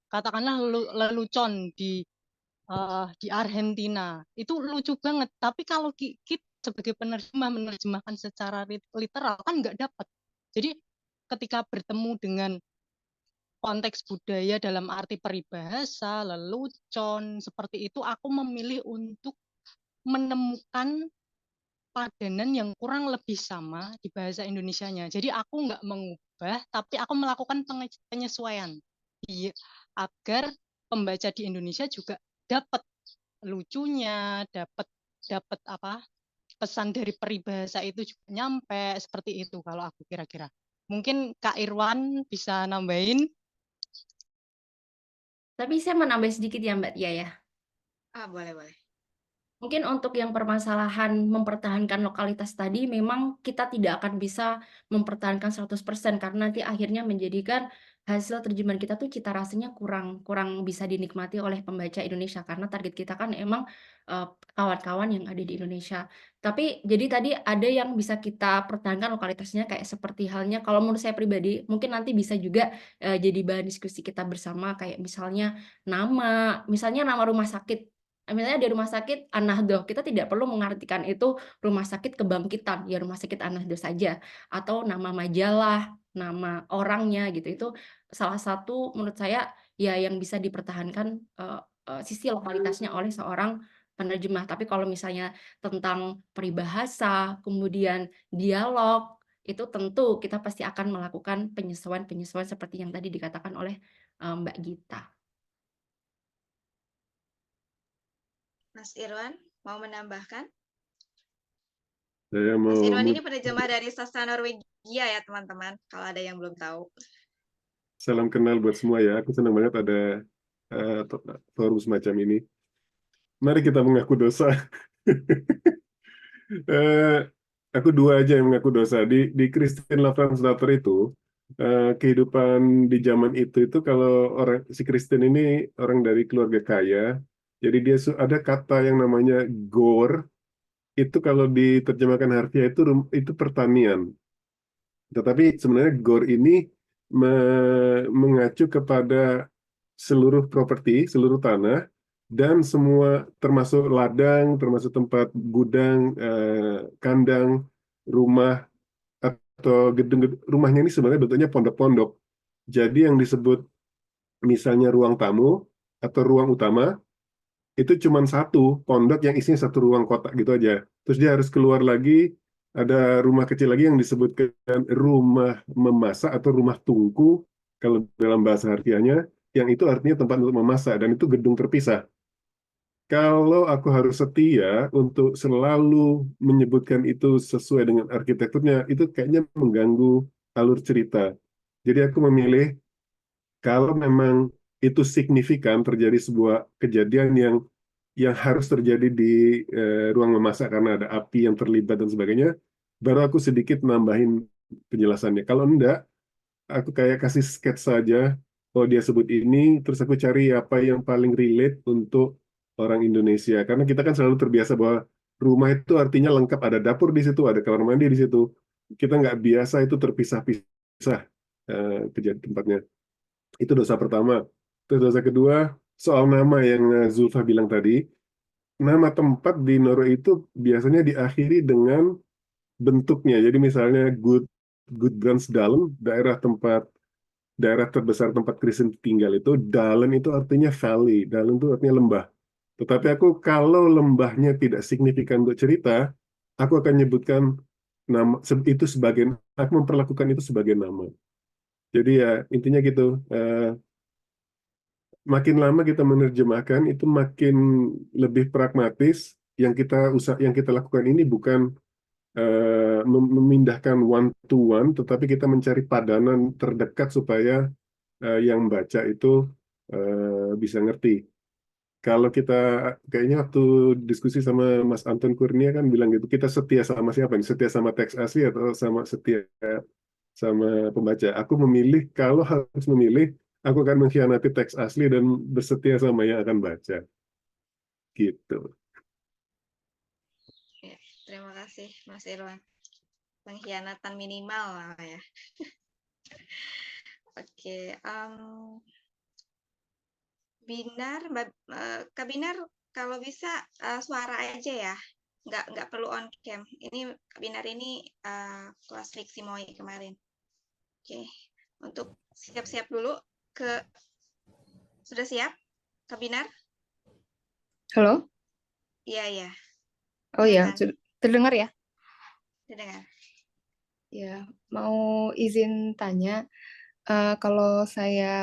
Katakanlah lelucon di Argentina itu lucu banget, tapi kalau kita sebagai penerjemah menerjemahkan secara literal kan nggak dapat. Jadi ketika bertemu dengan konteks budaya dalam arti peribahasa, lelucon, seperti itu, aku memilih untuk menemukan padanan yang kurang lebih sama di bahasa Indonesianya. Jadi aku nggak mengubah, tapi aku melakukan penyesuaian agar pembaca di Indonesia juga dapat lucunya, dapat apa pesan dari peribahasa itu juga nyampe, seperti itu kalau aku kira-kira. Mungkin Kak Irwan bisa nambahin. Tapi saya mau nambah sedikit ya Mbak Tia ya. Boleh. Mungkin untuk yang permasalahan mempertahankan lokalitas tadi, memang kita tidak akan bisa mempertahankan 100% karena nanti akhirnya menjadikan hasil terjemahan kita tuh cita rasanya kurang bisa dinikmati oleh pembaca Indonesia karena target kita kan emang kawan-kawan yang ada di Indonesia. Tapi jadi tadi ada yang bisa kita pertahankan lokalitasnya kayak seperti halnya kalau menurut saya pribadi mungkin nanti bisa juga jadi bahan diskusi kita bersama kayak misalnya nama rumah sakit. Misalnya di rumah sakit An-Nahdoh, kita tidak perlu mengartikan itu rumah sakit kebangkitan, ya rumah sakit An-Nahdoh saja. Atau nama majalah, nama orangnya gitu. Itu salah satu menurut saya ya yang bisa dipertahankan sisi lokalitasnya oleh seorang penerjemah. Tapi kalau misalnya tentang peribahasa, kemudian dialog, itu tentu kita pasti akan melakukan penyesuaian-penyesuaian seperti yang tadi dikatakan oleh Mbak Gita. Mas Irwan, mau menambahkan? Saya Mas mau Irwan ini penerjemah dari sastra Norwegia ya teman-teman, kalau ada yang belum tahu. salam kenal buat semua ya. Aku senang banget ada forum semacam ini. Mari kita mengaku dosa. Aku dua aja yang mengaku dosa. Di Christine Lavransdatter itu, kehidupan di zaman itu kalau si Christine ini orang dari keluarga kaya, jadi dia ada kata yang namanya gore, itu kalau diterjemahkan harfiah itu pertanian. Tetapi sebenarnya gore ini mengacu kepada seluruh properti, seluruh tanah dan semua termasuk ladang, termasuk tempat gudang, kandang, rumah atau gedung rumahnya ini sebenarnya bentuknya pondok-pondok. Jadi yang disebut misalnya ruang tamu atau ruang utama itu cuma satu pondok yang isinya satu ruang kotak gitu aja. Terus dia harus keluar lagi, ada rumah kecil lagi yang disebutkan rumah memasak atau rumah tungku kalau dalam bahasa harfiahnya, yang itu artinya tempat untuk memasak dan itu gedung terpisah. Kalau aku harus setia untuk selalu menyebutkan itu sesuai dengan arsitekturnya, itu kayaknya mengganggu alur cerita. Jadi aku memilih kalau memang itu signifikan terjadi sebuah kejadian yang harus terjadi di ruang memasak karena ada api yang terlibat dan sebagainya, baru aku sedikit nambahin penjelasannya. Kalau enggak, aku kayak kasih sketsa saja, oh dia sebut ini, terus aku cari apa yang paling relate untuk orang Indonesia. Karena kita kan selalu terbiasa bahwa rumah itu artinya lengkap, ada dapur di situ, ada kamar mandi di situ. Kita nggak biasa itu terpisah-pisah kejadian tempatnya. Itu dosa pertama. Terus dosa kedua, soal nama yang Zulfa bilang tadi, nama tempat di Norway itu biasanya diakhiri dengan bentuknya. Jadi misalnya Gudbrandsdalen, daerah terbesar tempat Kristen tinggal itu, Dalen itu artinya valley, Dalen itu artinya lembah. Tetapi aku kalau lembahnya tidak signifikan untuk cerita, aku akan nyebutkan itu sebagai, aku memperlakukan itu sebagai nama. Jadi ya intinya gitu. Makin lama kita menerjemahkan itu makin lebih pragmatis. Yang kita lakukan ini bukan memindahkan one to one, tetapi kita mencari padanan terdekat supaya yang baca itu bisa ngerti. Kalau kita kayaknya waktu diskusi sama Mas Anton Kurnia kan bilang gitu, kita setia sama siapa nih? Setia sama teks asli atau sama setia sama pembaca? Aku memilih, kalau harus memilih, aku akan mengkhianati teks asli dan bersetia sama yang akan baca. Gitu. Ya, terima kasih Mas Irwan. Pengkhianatan minimal lah ya. Oke, Binar, Kak Binar, kalau bisa suara aja ya, nggak perlu on cam. Ini Kak Binar ini kelas fiksi MOI kemarin. Oke, untuk siap-siap dulu sudah siap, Kak Binar? Halo? Iya, iya. Oh ya, Silakan. terdengar ya? Terdengar. Ya, mau izin tanya, kalau saya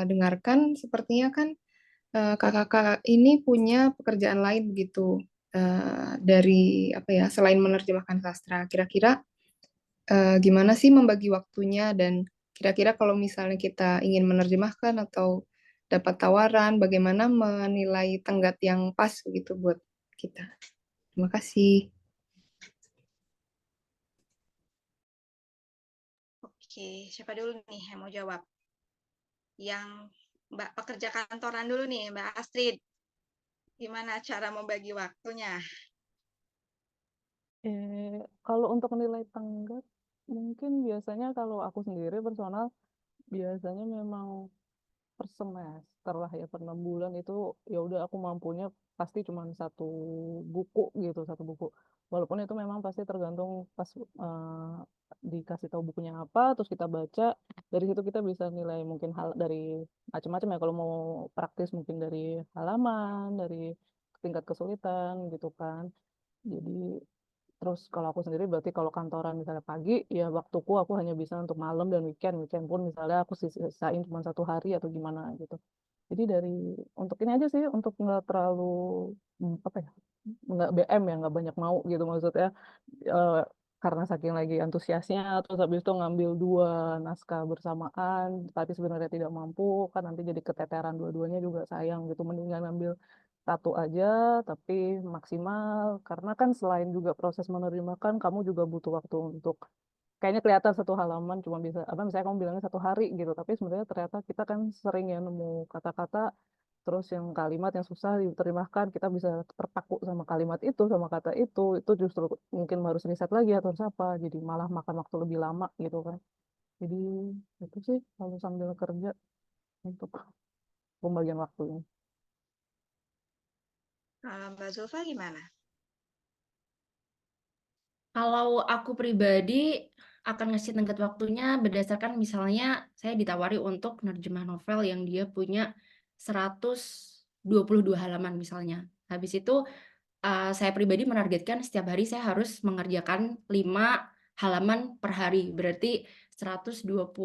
dengarkan sepertinya kan kakak-kakak ini punya pekerjaan lain begitu dari apa ya, selain menerjemahkan sastra. Kira-kira gimana sih membagi waktunya dan kira-kira kalau misalnya kita ingin menerjemahkan atau dapat tawaran, bagaimana menilai tenggat yang pas begitu buat kita? Terima kasih. Oke, siapa dulu nih yang mau jawab? Yang Mbak pekerja kantoran dulu nih, Mbak Astrid. Gimana cara membagi waktunya? Kalau untuk nilai tenggat, mungkin biasanya kalau aku sendiri personal, biasanya memang per semester lah ya, per 6 bulan itu ya udah aku mampunya pasti cuma satu buku gitu, satu buku. Walaupun itu memang pasti tergantung pas dikasih tahu bukunya apa, terus kita baca, dari situ kita bisa nilai mungkin hal dari macam-macam ya. Kalau mau praktis mungkin dari halaman, dari tingkat kesulitan gitu kan. Jadi terus kalau aku sendiri berarti kalau kantoran misalnya pagi, ya waktuku aku hanya bisa untuk malam dan weekend. Weekend pun misalnya aku sisain cuma 1 hari atau gimana gitu. Jadi untuk ini aja sih, untuk nggak terlalu apa ya, nggak BM ya, nggak banyak mau gitu maksudnya. eh, karena saking lagi antusiasnya, terus habis itu ngambil 2 naskah bersamaan, tapi sebenarnya tidak mampu, kan nanti jadi keteteran dua-duanya juga sayang gitu. Mendingan ngambil satu aja tapi maksimal, karena kan selain juga proses menerjemahkan, kamu juga butuh waktu untuk, kayaknya kelihatan satu halaman cuma bisa apa, misalnya kamu bilangnya 1 hari gitu, tapi sebenarnya ternyata kita kan sering ya nemu kata-kata, terus yang kalimat yang susah diterjemahkan, kita bisa terpaku sama kalimat itu, sama kata itu justru mungkin harus riset lagi atau harus apa, jadi malah makan waktu lebih lama gitu kan. Jadi itu sih kalau sambil kerja untuk pembagian waktunya. Kalau Mbak Zulfa gimana? Kalau aku pribadi akan ngasih tenggat waktunya berdasarkan misalnya saya ditawari untuk nerjemah novel yang dia punya 122 halaman misalnya. Habis itu saya pribadi menargetkan setiap hari saya harus mengerjakan 5 halaman per hari. Berarti 122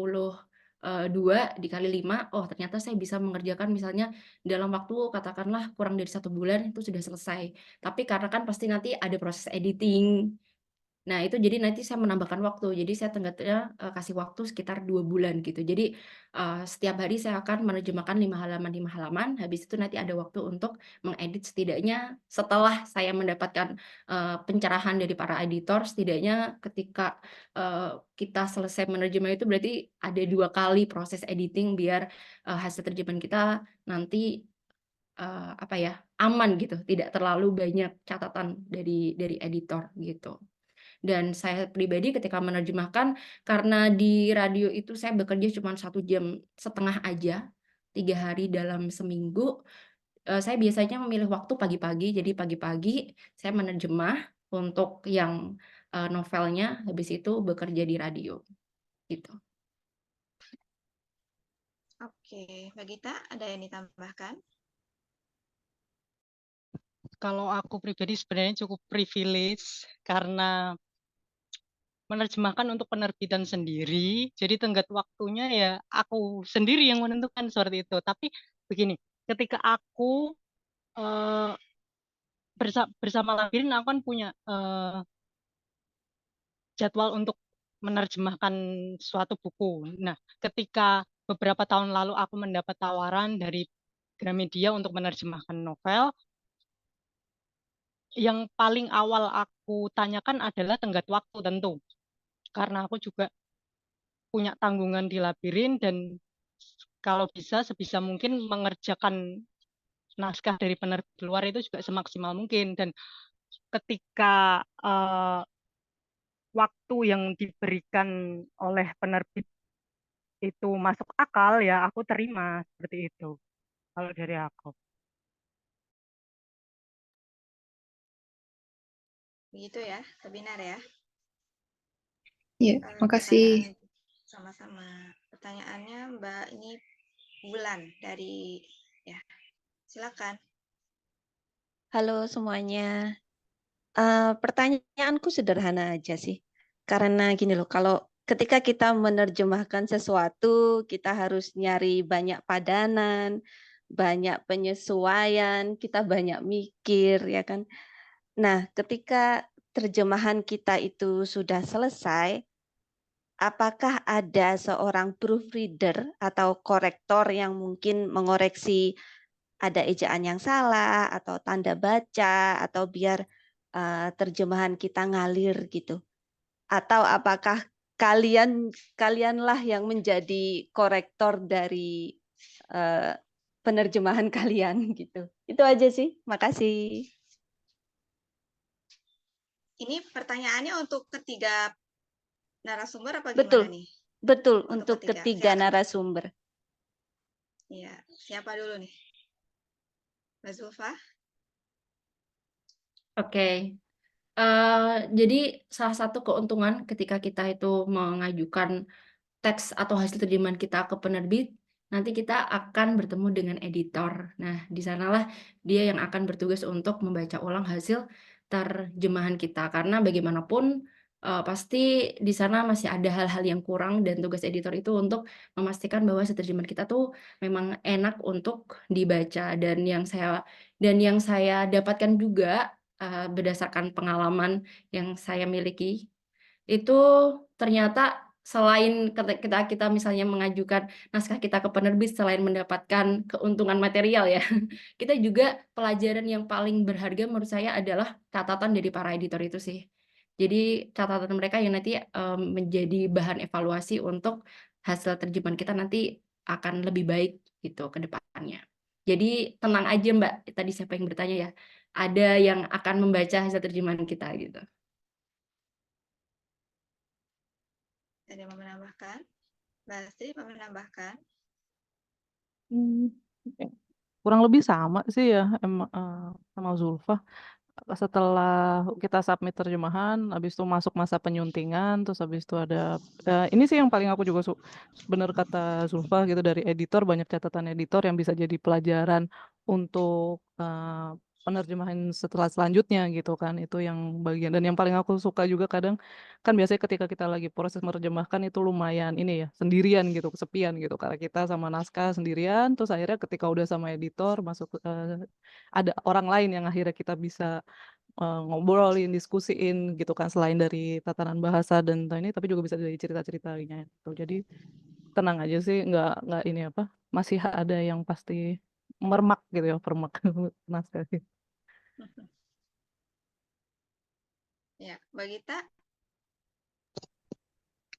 dikali 5, oh ternyata saya bisa mengerjakan misalnya dalam waktu katakanlah kurang dari 1 bulan itu sudah selesai. Tapi karena kan pasti nanti ada proses editing. Nah, itu jadi nanti saya menambahkan waktu. Jadi saya tenggatnya kasih waktu sekitar 2 bulan gitu. Jadi setiap hari saya akan menerjemahkan 5 halaman, habis itu nanti ada waktu untuk mengedit setidaknya setelah saya mendapatkan pencerahan dari para editor, setidaknya ketika kita selesai menerjemah itu berarti ada 2 kali proses editing biar hasil terjemahan kita nanti aman gitu, tidak terlalu banyak catatan dari editor gitu. Dan saya pribadi ketika menerjemahkan, karena di radio itu saya bekerja cuma 1,5 jam aja, 3 hari dalam seminggu, saya biasanya memilih waktu pagi-pagi. Jadi pagi-pagi saya menerjemah untuk yang novelnya, habis itu bekerja di radio, gitu. Oke, Mbak Gita, ada yang ditambahkan? Kalau aku pribadi sebenarnya cukup privilege karena menerjemahkan untuk penerbitan sendiri, jadi tenggat waktunya ya aku sendiri yang menentukan seperti itu. Tapi begini, ketika aku bersama Labirin, aku kan punya jadwal untuk menerjemahkan suatu buku. Nah, ketika beberapa tahun lalu aku mendapat tawaran dari Gramedia untuk menerjemahkan novel, yang paling awal aku tanyakan adalah tenggat waktu tentu. Karena aku juga punya tanggungan di Labirin dan kalau bisa sebisa mungkin mengerjakan naskah dari penerbit luar itu juga semaksimal mungkin. Dan ketika waktu yang diberikan oleh penerbit itu masuk akal, ya aku terima seperti itu kalau dari aku. Begitu ya, benar ya. Iya, makasih. Sama-sama. Pertanyaannya Mbak ini Bulan dari ya. Silakan. Halo semuanya. Pertanyaanku sederhana aja sih. Karena gini loh, kalau ketika kita menerjemahkan sesuatu, kita harus nyari banyak padanan, banyak penyesuaian, kita banyak mikir, ya kan. Nah, ketika terjemahan kita itu sudah selesai, apakah ada seorang proofreader atau korektor yang mungkin mengoreksi ada ejaan yang salah atau tanda baca atau biar terjemahan kita ngalir gitu? Atau apakah kalianlah yang menjadi korektor dari penerjemahan kalian gitu? Itu aja sih. Makasih. Ini pertanyaannya untuk ketiga narasumber apa Betul. gimana nih? Betul, untuk ketiga narasumber. Iya, siapa dulu nih? Mbak Zulfa? Oke. Jadi salah satu keuntungan ketika kita itu mengajukan teks atau hasil terjemahan kita ke penerbit, nanti kita akan bertemu dengan editor. Nah, di sanalah dia yang akan bertugas untuk membaca ulang hasil terjemahan kita. Karena bagaimanapun pasti di sana masih ada hal-hal yang kurang dan tugas editor itu untuk memastikan bahwa hasil terjemahan kita tuh memang enak untuk dibaca. Dan yang saya dapatkan juga berdasarkan pengalaman yang saya miliki itu ternyata selain kita misalnya mengajukan naskah kita ke penerbit, selain mendapatkan keuntungan material ya, kita juga pelajaran yang paling berharga menurut saya adalah catatan dari para editor itu sih. Jadi catatan mereka yang nanti menjadi bahan evaluasi untuk hasil terjemahan kita nanti akan lebih baik gitu ke depannya. Jadi tenang aja Mbak, tadi siapa yang bertanya ya, ada yang akan membaca hasil terjemahan kita gitu. Ada yang mau menambahkan? Mbak Astri mau menambahkan? kurang lebih sama sih ya sama Zulfa. Setelah kita submit terjemahan, habis itu masuk masa penyuntingan, terus habis itu ada ini sih yang paling aku juga bener kata Zulfa gitu, dari editor, banyak catatan editor yang bisa jadi pelajaran untuk penerjemahan setelah selanjutnya gitu kan. Itu yang bagian, dan yang paling aku suka juga kadang kan biasanya ketika kita lagi proses menerjemahkan itu lumayan ini ya, sendirian gitu, kesepian gitu, karena kita sama naskah sendirian, terus akhirnya ketika udah sama editor masuk ada orang lain yang akhirnya kita bisa ngobrolin, diskusiin gitu kan, selain dari tatanan bahasa dan ini, tapi juga bisa dari cerita-ceritanya gitu. Jadi tenang aja sih, nggak ini apa, masih ada yang pasti mermak gitu ya, permak naskah. Ya, Mbak Gita?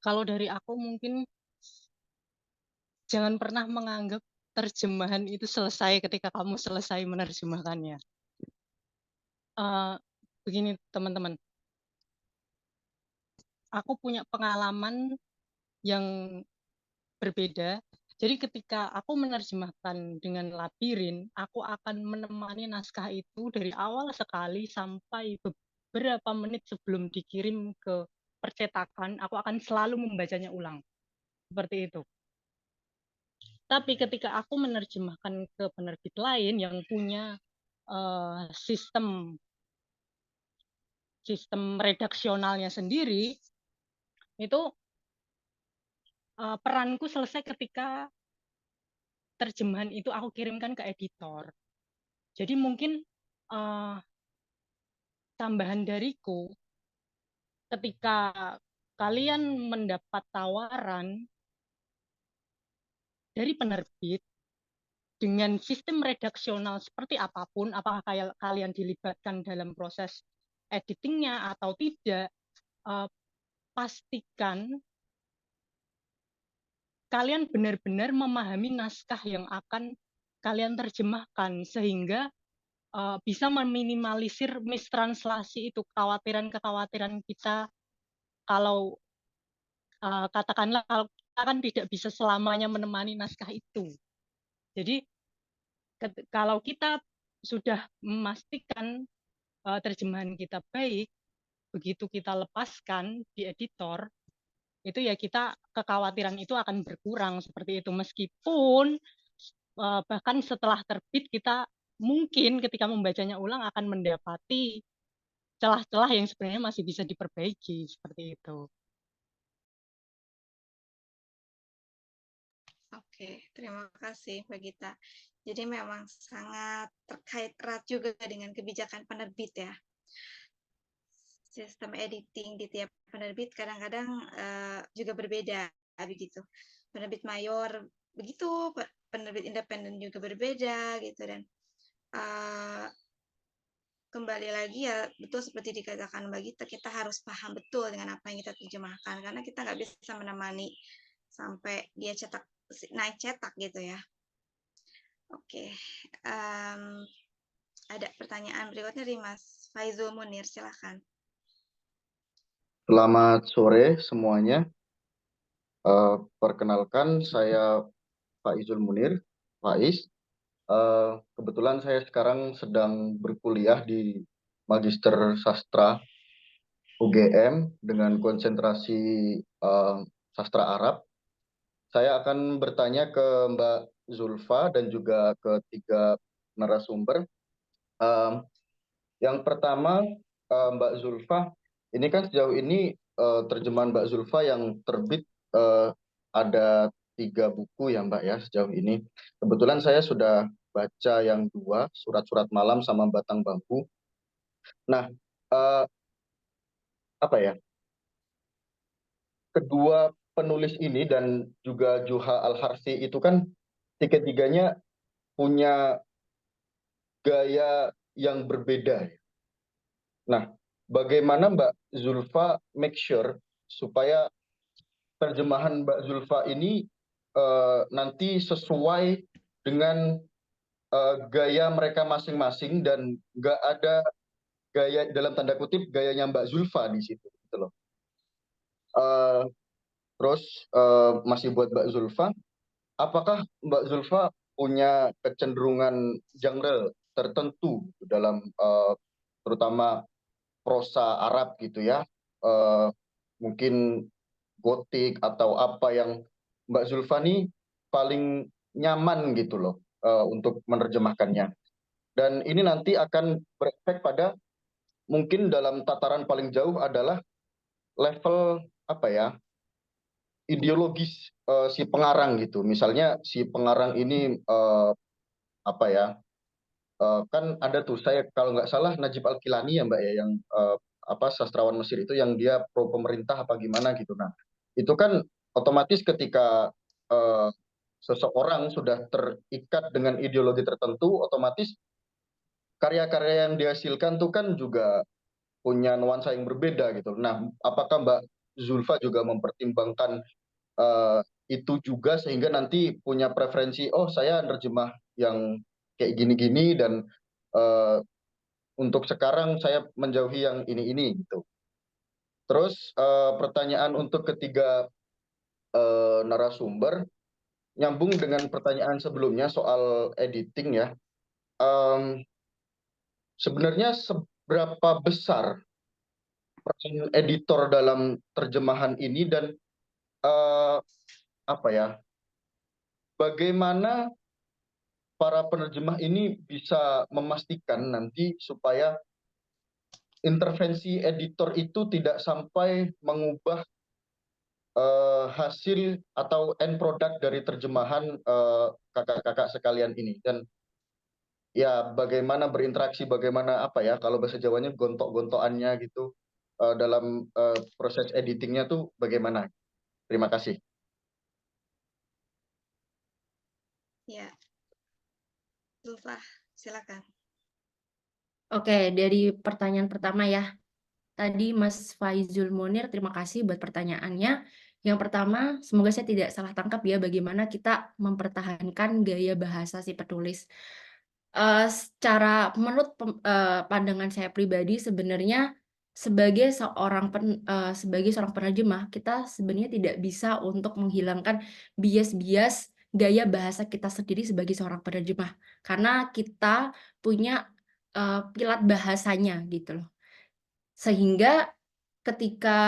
Kalau dari aku mungkin jangan pernah menganggap terjemahan itu selesai ketika kamu selesai menerjemahkannya. Begini teman-teman, aku punya pengalaman yang berbeda. Jadi ketika aku menerjemahkan dengan Labirin, aku akan menemani naskah itu dari awal sekali sampai beberapa menit sebelum dikirim ke percetakan, aku akan selalu membacanya ulang. Seperti itu. Tapi ketika aku menerjemahkan ke penerbit lain yang punya sistem redaksionalnya sendiri, itu peranku selesai ketika terjemahan itu aku kirimkan ke editor. Jadi mungkin tambahan dariku, ketika kalian mendapat tawaran dari penerbit dengan sistem redaksional seperti apapun, apakah kalian dilibatkan dalam proses editingnya atau tidak, pastikan kalian benar-benar memahami naskah yang akan kalian terjemahkan, sehingga bisa meminimalisir mistranslasi itu, kekhawatiran-kekhawatiran kita kalau katakanlah kalau kita kan tidak bisa selamanya menemani naskah itu. Jadi kalau kita sudah memastikan terjemahan kita baik, begitu kita lepaskan di editor, itu ya kita kekhawatiran itu akan berkurang seperti itu. Meskipun bahkan setelah terbit kita mungkin ketika membacanya ulang akan mendapati celah-celah yang sebenarnya masih bisa diperbaiki seperti itu. Oke, terima kasih Mbak Gita. Jadi memang sangat terkait erat juga dengan kebijakan penerbit ya. Sistem editing di tiap penerbit kadang-kadang juga berbeda begitu. Penerbit mayor begitu, penerbit independen juga berbeda gitu, dan kembali lagi ya betul seperti dikatakan Mbak Gita, kita harus paham betul dengan apa yang kita terjemahkan, karena kita nggak bisa menemani sampai dia naik cetak gitu ya. Oke, ada pertanyaan berikutnya dari Mas Faizul Munir, silakan. Selamat sore semuanya. Perkenalkan, saya Faizul Munir, Faiz. Kebetulan saya sekarang sedang berkuliah di Magister Sastra UGM dengan konsentrasi Sastra Arab. Saya akan bertanya ke Mbak Zulfa dan juga ketiga narasumber. Yang pertama, Mbak Zulfa, ini kan sejauh ini terjemahan Mbak Zulfa yang terbit ada 3 buku ya Mbak ya sejauh ini. Kebetulan saya sudah baca yang 2, Surat-Surat Malam sama Batang Bambu. Nah, apa ya? Kedua penulis ini dan juga Juha Al-Harsi itu kan tiga-tiganya punya gaya yang berbeda. Nah, bagaimana Mbak Zulfa make sure supaya terjemahan Mbak Zulfa ini nanti sesuai dengan gaya mereka masing-masing dan nggak ada gaya dalam tanda kutip gayanya Mbak Zulfa di situ gitu loh. Terus masih buat Mbak Zulfa, apakah Mbak Zulfa punya kecenderungan genre tertentu dalam terutama prosa Arab gitu ya. Mungkin gotik atau apa yang Mbak Zulfani paling nyaman gitu loh untuk menerjemahkannya. Dan ini nanti akan berefek pada mungkin dalam tataran paling jauh adalah level apa ya, ideologis si pengarang gitu. Misalnya si pengarang ini apa ya, kan ada tuh saya kalau nggak salah Najib Al-Kilani ya Mbak ya, yang apa sastrawan Mesir itu yang dia pro pemerintah apa gimana gitu. Nah itu kan otomatis ketika seseorang sudah terikat dengan ideologi tertentu, otomatis karya-karya yang dihasilkan tuh kan juga punya nuansa yang berbeda gitu. Nah, apakah Mbak Zulfa juga mempertimbangkan itu juga sehingga nanti punya preferensi, oh saya nerjemah yang kayak gini-gini dan untuk sekarang saya menjauhi yang ini gitu. Terus pertanyaan untuk ketiga narasumber, nyambung dengan pertanyaan sebelumnya soal editing ya. Sebenarnya seberapa besar peran editor dalam terjemahan ini dan apa ya, bagaimana para penerjemah ini bisa memastikan nanti supaya intervensi editor itu tidak sampai mengubah hasil atau end product dari terjemahan kakak-kakak sekalian ini. Dan ya bagaimana berinteraksi, bagaimana apa ya, kalau bahasa Jawanya gontok-gontokannya gitu dalam proses editingnya tuh bagaimana? Terima kasih. Ya, Zulfa, silakan. Oke, dari pertanyaan pertama ya. Tadi Mas Faizul Munir, terima kasih buat pertanyaannya. Yang pertama, semoga saya tidak salah tangkap ya bagaimana kita mempertahankan gaya bahasa si penulis. Menurut pandangan saya pribadi sebenarnya sebagai seorang penerjemah, kita sebenarnya tidak bisa untuk menghilangkan bias-bias gaya bahasa kita sendiri sebagai seorang penerjemah. Karena kita punya pilat bahasanya gitu loh. Sehingga ketika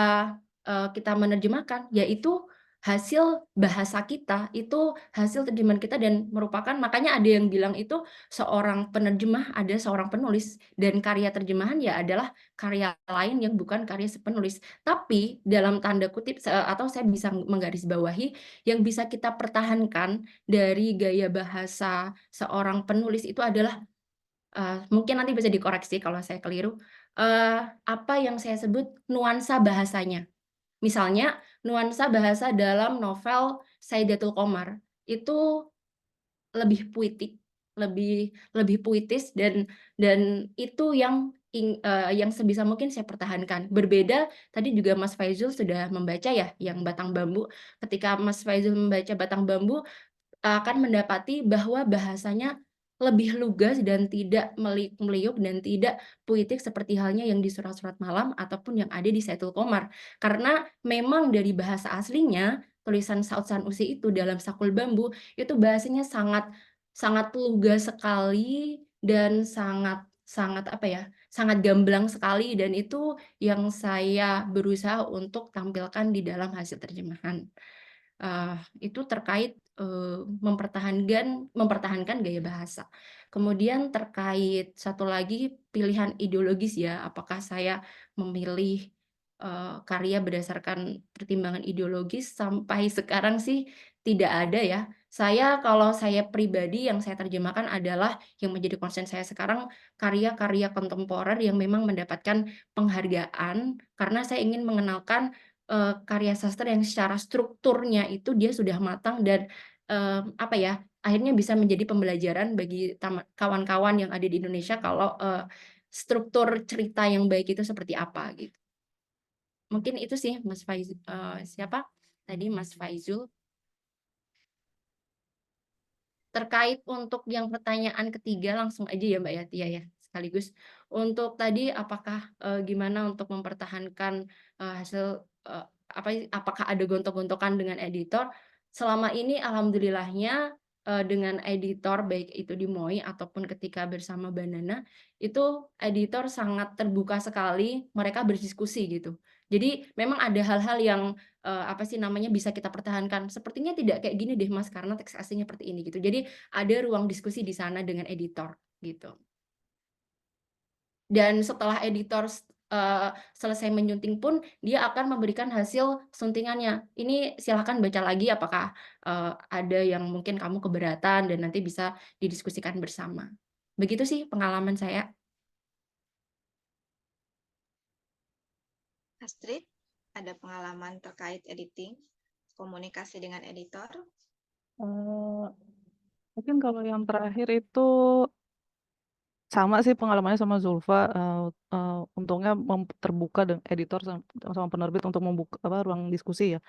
kita menerjemahkan, yaitu hasil bahasa kita, itu hasil terjemahan kita dan merupakan, makanya ada yang bilang itu seorang penerjemah ada seorang penulis, dan karya terjemahan ya adalah karya lain yang bukan karya si penulis. Tapi dalam tanda kutip, atau saya bisa menggarisbawahi, yang bisa kita pertahankan dari gaya bahasa seorang penulis itu adalah mungkin nanti bisa dikoreksi kalau saya keliru, apa yang saya sebut nuansa bahasanya. Misalnya nuansa bahasa dalam novel Saidatul Qomar itu lebih puitik, lebih puitis, dan itu yang sebisa mungkin saya pertahankan. Berbeda tadi juga Mas Faizul sudah membaca ya yang Batang Bambu. Ketika Mas Faizul membaca Batang Bambu akan mendapati bahwa bahasanya lebih lugas dan tidak meliuk-meliuk dan tidak puitik seperti halnya yang di Surat-Surat Malam ataupun yang ada di Saidatul Qomar. Karena memang dari bahasa aslinya, tulisan Saud Sanusi itu dalam Sakul Bambu, itu bahasanya sangat lugas sekali dan sangat gamblang sekali, dan itu yang saya berusaha untuk tampilkan di dalam hasil terjemahan. Itu terkait mempertahankan gaya bahasa. Kemudian terkait satu lagi pilihan ideologis ya, apakah saya memilih karya berdasarkan pertimbangan ideologis, sampai sekarang sih tidak ada ya. Kalau saya pribadi yang saya terjemahkan adalah yang menjadi concern saya sekarang karya-karya kontemporer yang memang mendapatkan penghargaan, karena saya ingin mengenalkan karya sastra yang secara strukturnya itu dia sudah matang dan akhirnya bisa menjadi pembelajaran bagi kawan-kawan yang ada di Indonesia kalau struktur cerita yang baik itu seperti apa gitu. Mungkin itu sih Mas Faizul. Siapa tadi Mas Faizul? Terkait untuk yang pertanyaan ketiga, langsung aja ya Mbak Yatia ya, sekaligus. Untuk tadi apakah gimana untuk mempertahankan hasil apakah ada gontok-gontokan dengan editor? Selama ini alhamdulillahnya dengan editor baik itu di MOI ataupun ketika bersama Banana itu editor sangat terbuka sekali, mereka berdiskusi gitu. Jadi memang ada hal-hal yang bisa kita pertahankan. Sepertinya tidak kayak gini deh Mas karena teks aslinya seperti ini gitu. Jadi ada ruang diskusi di sana dengan editor gitu. Dan setelah editor selesai menyunting pun dia akan memberikan hasil suntingannya. Ini silakan baca lagi apakah ada yang mungkin kamu keberatan dan nanti bisa didiskusikan bersama. Begitu sih pengalaman saya. Astrid, ada pengalaman terkait editing, komunikasi dengan editor? Mungkin kalau yang terakhir itu sama sih pengalamannya sama Zulfa. Untungnya terbuka dengan editor sama penerbit untuk membuka ruang diskusi ya.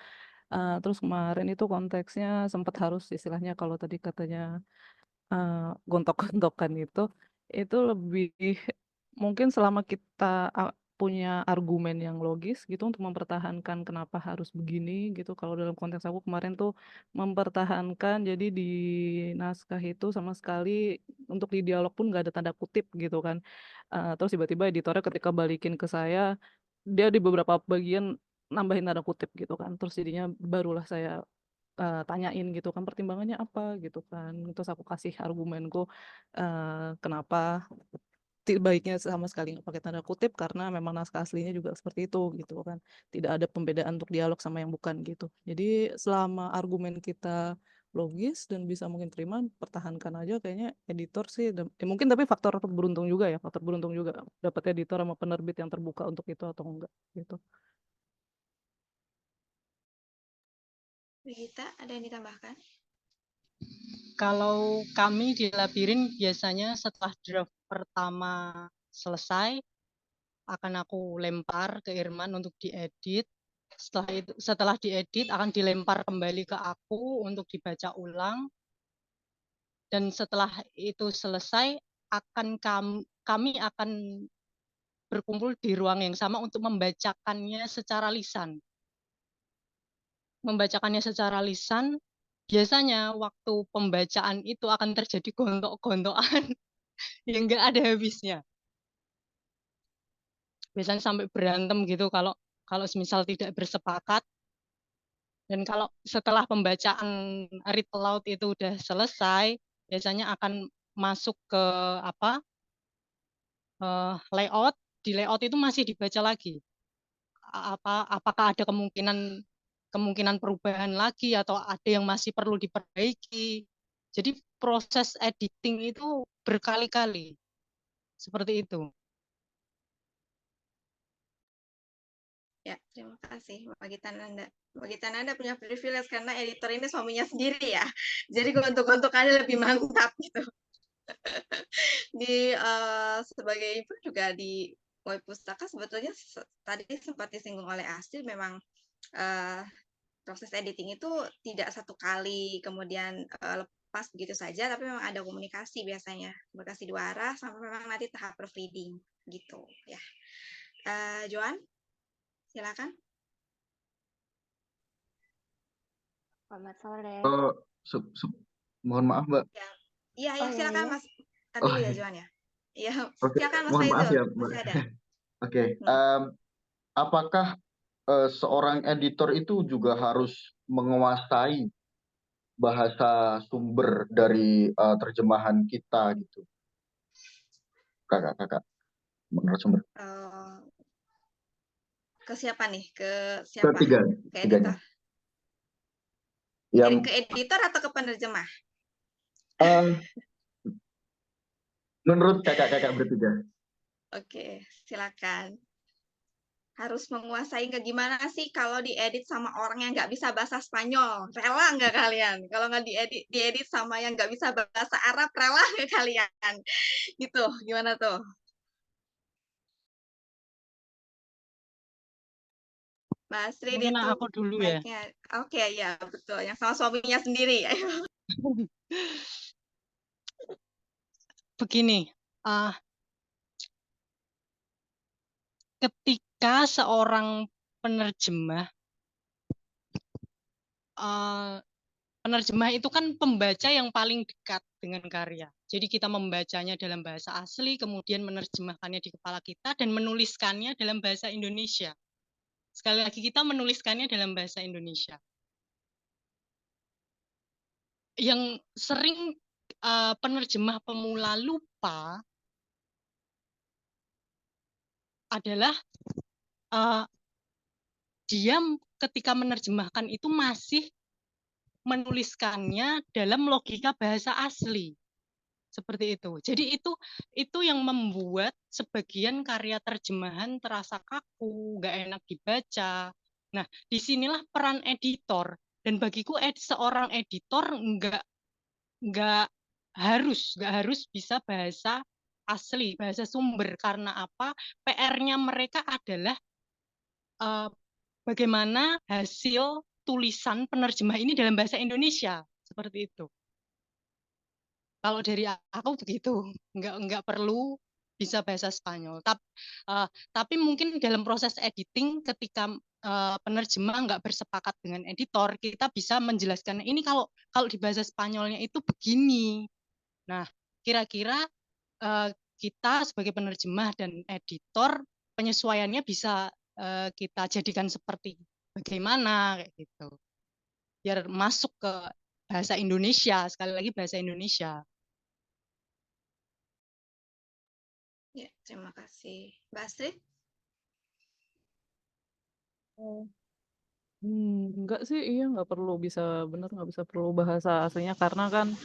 Terus kemarin itu konteksnya sempat harus istilahnya kalau tadi katanya gontok-gontokan itu lebih mungkin selama kita punya argumen yang logis gitu untuk mempertahankan kenapa harus begini gitu. Kalau dalam konteks aku kemarin tuh mempertahankan jadi di naskah itu sama sekali untuk di dialog pun nggak ada tanda kutip gitu kan. Terus tiba-tiba editornya ketika balikin ke saya dia di beberapa bagian nambahin tanda kutip gitu kan. Terus jadinya barulah saya tanyain gitu kan pertimbangannya apa gitu kan. Terus aku kasih argumenku kenapa baiknya sama sekali nggak pakai tanda kutip karena memang naskah aslinya juga seperti itu gitu kan. Tidak ada pembedaan untuk dialog sama yang bukan gitu. Jadi selama argumen kita logis dan bisa mungkin terima, pertahankan aja kayaknya editor sih. Mungkin tapi faktor beruntung juga ya, faktor beruntung juga dapat editor sama penerbit yang terbuka untuk itu atau enggak gitu. Brigita, ada yang ditambahkan? Kalau kami di Labirin biasanya setelah draft pertama selesai akan aku lempar ke Irman untuk diedit. Setelah diedit akan dilempar kembali ke aku untuk dibaca ulang. Dan setelah itu selesai kami akan berkumpul di ruang yang sama untuk membacakannya secara lisan. Membacakannya secara lisan, biasanya waktu pembacaan itu akan terjadi gontok-gontokan yang nggak ada habisnya. Biasanya sampai berantem gitu kalau semisal tidak bersepakat. Dan kalau setelah pembacaan read aloud itu udah selesai, biasanya akan masuk ke layout. Di layout itu masih dibaca lagi. Apakah ada kemungkinan perubahan lagi atau ada yang masih perlu diperbaiki. Jadi proses editing itu berkali-kali. Seperti itu. Ya, terima kasih Mbak Gitananda punya privilege karena editor ini suaminya sendiri ya. Jadi gontok-gontokannya lebih mantap gitu. Sebagai info juga di Woi Pustaka sebetulnya tadi sempat disinggung oleh Astrid memang proses editing itu tidak satu kali kemudian lepas begitu saja, tapi memang ada komunikasi biasanya, komunikasi dua arah sampai memang nanti tahap proofreading gitu ya. Joan, silakan. Selamat sore. Mohon maaf Mbak. Iya, silakan Mas. Tadi ya Joan ya. Iya, silakan Mas Mohon maaf Faizul. ya Mbak. Masih ada. Oke. Apakah seorang editor itu juga harus menguasai bahasa sumber dari terjemahan kita gitu, kakak menurut sumber? Ke siapa nih? Ke siapa? Ke Tiganya. Ke editor atau ke penerjemah? Menurut kakak bertiga. Oke, silakan. Harus menguasai nggak, gimana sih kalau diedit sama orang yang nggak bisa bahasa Spanyol? Rela nggak kalian? Kalau nggak diedit sama yang nggak bisa bahasa Arab, rela nggak kalian? Gitu, gimana tuh? Mbak Astrid Mungkin itu aku dulu ya. Oke, ya betul. Yang sama suaminya sendiri. Begini, ketika seorang penerjemah penerjemah itu kan pembaca yang paling dekat dengan karya. Jadi kita membacanya dalam bahasa asli, kemudian menerjemahkannya di kepala kita dan menuliskannya dalam bahasa Indonesia. Sekali lagi kita menuliskannya dalam bahasa Indonesia. Yang sering penerjemah pemula lupa adalah dia ketika menerjemahkan itu masih menuliskannya dalam logika bahasa asli. Seperti itu. Jadi itu yang membuat sebagian karya terjemahan terasa kaku, nggak enak dibaca. Nah, disinilah peran editor. Dan bagiku seorang editor nggak harus bisa bahasa asli, bahasa sumber. Karena apa? PR-nya mereka adalah bagaimana hasil tulisan penerjemah ini dalam bahasa Indonesia. Seperti itu. Kalau dari aku begitu, nggak perlu bisa bahasa Spanyol. Tapi mungkin dalam proses editing ketika penerjemah nggak bersepakat dengan editor, kita bisa menjelaskan ini kalau di bahasa Spanyolnya itu begini. Nah, kira-kira kita sebagai penerjemah dan editor penyesuaiannya bisa kita jadikan seperti bagaimana kayak gitu. Biar masuk ke bahasa Indonesia, sekali lagi bahasa Indonesia. Ya, terima kasih. Mbak Astrid? Enggak sih, iya nggak perlu bisa bener nggak bisa perlu bahasa aslinya karena kan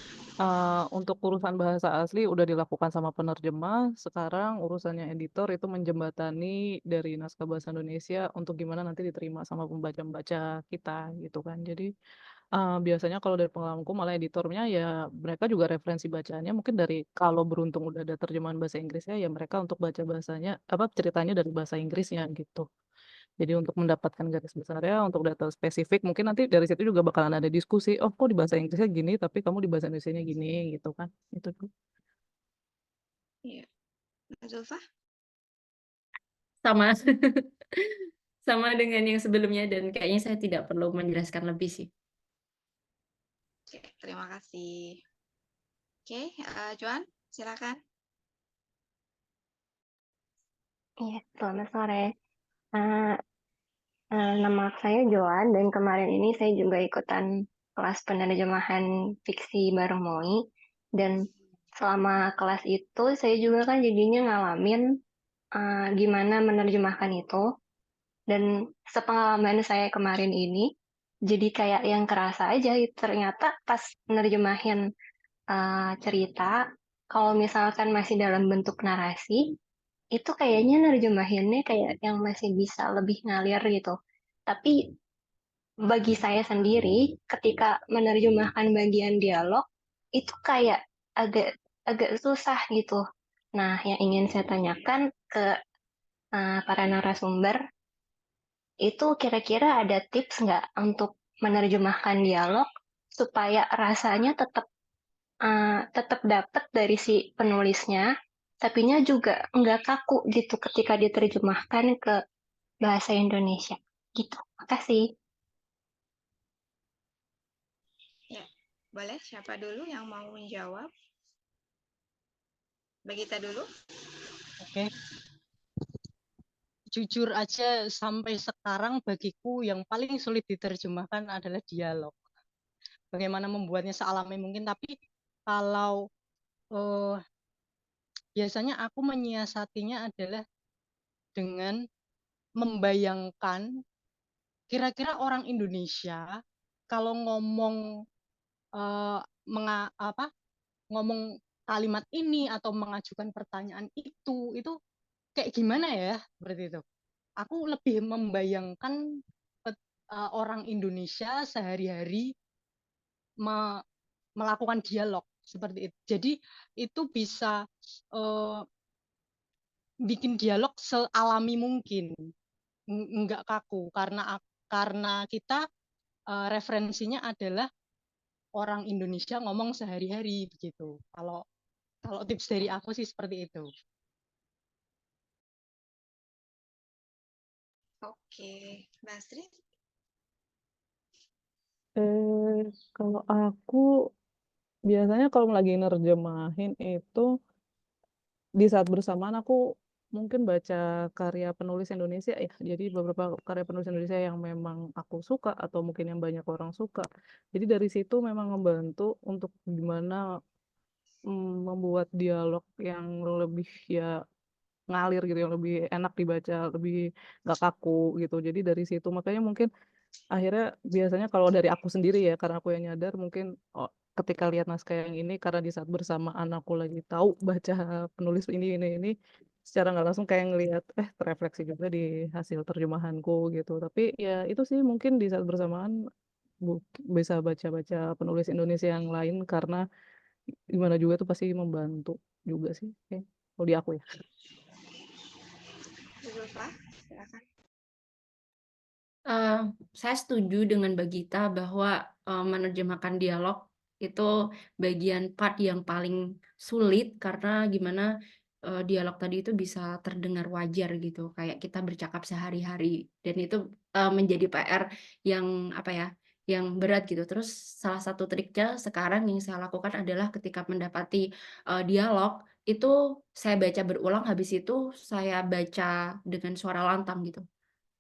untuk urusan bahasa asli udah dilakukan sama penerjemah. Sekarang urusannya editor itu menjembatani dari naskah bahasa Indonesia untuk gimana nanti diterima sama pembaca-pembaca kita gitu kan. Jadi biasanya kalau dari pengalamanku malah editornya ya mereka juga referensi bacaannya mungkin dari kalau beruntung udah ada terjemahan bahasa Inggrisnya ya mereka untuk baca bahasanya apa ceritanya dari bahasa Inggrisnya gitu. Jadi untuk mendapatkan garis besarnya, untuk data spesifik, mungkin nanti dari situ juga bakalan ada diskusi. Oh, kok di bahasa Inggrisnya gini, tapi kamu di bahasa Indonesianya gini, gitu kan? Itu tuh. Iya. Mbak Zulfa? Sama. Sama dengan yang sebelumnya dan kayaknya saya tidak perlu menjelaskan lebih sih. Oke, terima kasih. Oke, Joan, silakan. Iya, selamat sore. Nama saya Joan dan kemarin ini saya juga ikutan kelas penerjemahan fiksi bareng Moi. Dan selama kelas itu saya juga kan jadinya ngalamin gimana menerjemahkan itu. Dan sepengalaman saya kemarin ini, jadi kayak yang kerasa aja, ternyata pas menerjemahin cerita, kalau misalkan masih dalam bentuk narasi, itu kayaknya nerjemahinnya kayak yang masih bisa lebih ngalir gitu. Tapi bagi saya sendiri, ketika menerjemahkan bagian dialog, itu kayak agak agak susah gitu. Nah, yang ingin saya tanyakan ke para narasumber, itu kira-kira ada tips nggak untuk menerjemahkan dialog supaya rasanya tetap dapat dari si penulisnya, tapinya juga nggak kaku gitu ketika diterjemahkan ke bahasa Indonesia. Gitu. Makasih. Ya, boleh siapa dulu yang mau menjawab? Bagita dulu. Oke. Jujur aja sampai sekarang bagiku yang paling sulit diterjemahkan adalah dialog. Bagaimana membuatnya sealami mungkin, tapi kalau biasanya aku menyiasatinya adalah dengan membayangkan kira-kira orang Indonesia kalau ngomong ngomong kalimat ini atau mengajukan pertanyaan itu kayak gimana ya seperti itu. Aku lebih membayangkan orang Indonesia sehari-hari melakukan dialog seperti itu. Jadi itu bisa bikin dialog sealami mungkin, nggak kaku karena kita referensinya adalah orang Indonesia ngomong sehari-hari begitu. Kalau tips dari aku sih seperti itu. Oke, Mbak Astrid. Kalau aku biasanya kalau lagi nerjemahin itu di saat bersamaan aku mungkin baca karya penulis Indonesia ya. Jadi beberapa karya penulis Indonesia yang memang aku suka atau mungkin yang banyak orang suka. Jadi dari situ memang membantu untuk gimana membuat dialog yang lebih ya ngalir gitu, yang lebih enak dibaca, lebih gak kaku gitu. Jadi dari situ makanya mungkin akhirnya biasanya kalau dari aku sendiri ya, karena aku yang nyadar mungkin ketika lihat naskah yang ini karena di saat bersamaan aku lagi tahu baca penulis ini secara nggak langsung kayak ngelihat terefleksi juga di hasil terjemahanku gitu. Tapi ya itu sih mungkin di saat bersamaan bisa baca-baca penulis Indonesia yang lain karena gimana juga tuh pasti membantu juga sih. Oke. Kalau di aku ya. Zulfa, silakan. Saya setuju dengan Bagita bahwa menerjemahkan dialog itu bagian part yang paling sulit karena gimana dialog tadi itu bisa terdengar wajar gitu, kayak kita bercakap sehari-hari dan itu menjadi PR yang apa ya, yang berat gitu. Terus salah satu triknya sekarang yang saya lakukan adalah ketika mendapati dialog itu saya baca berulang, habis itu saya baca dengan suara lantang gitu.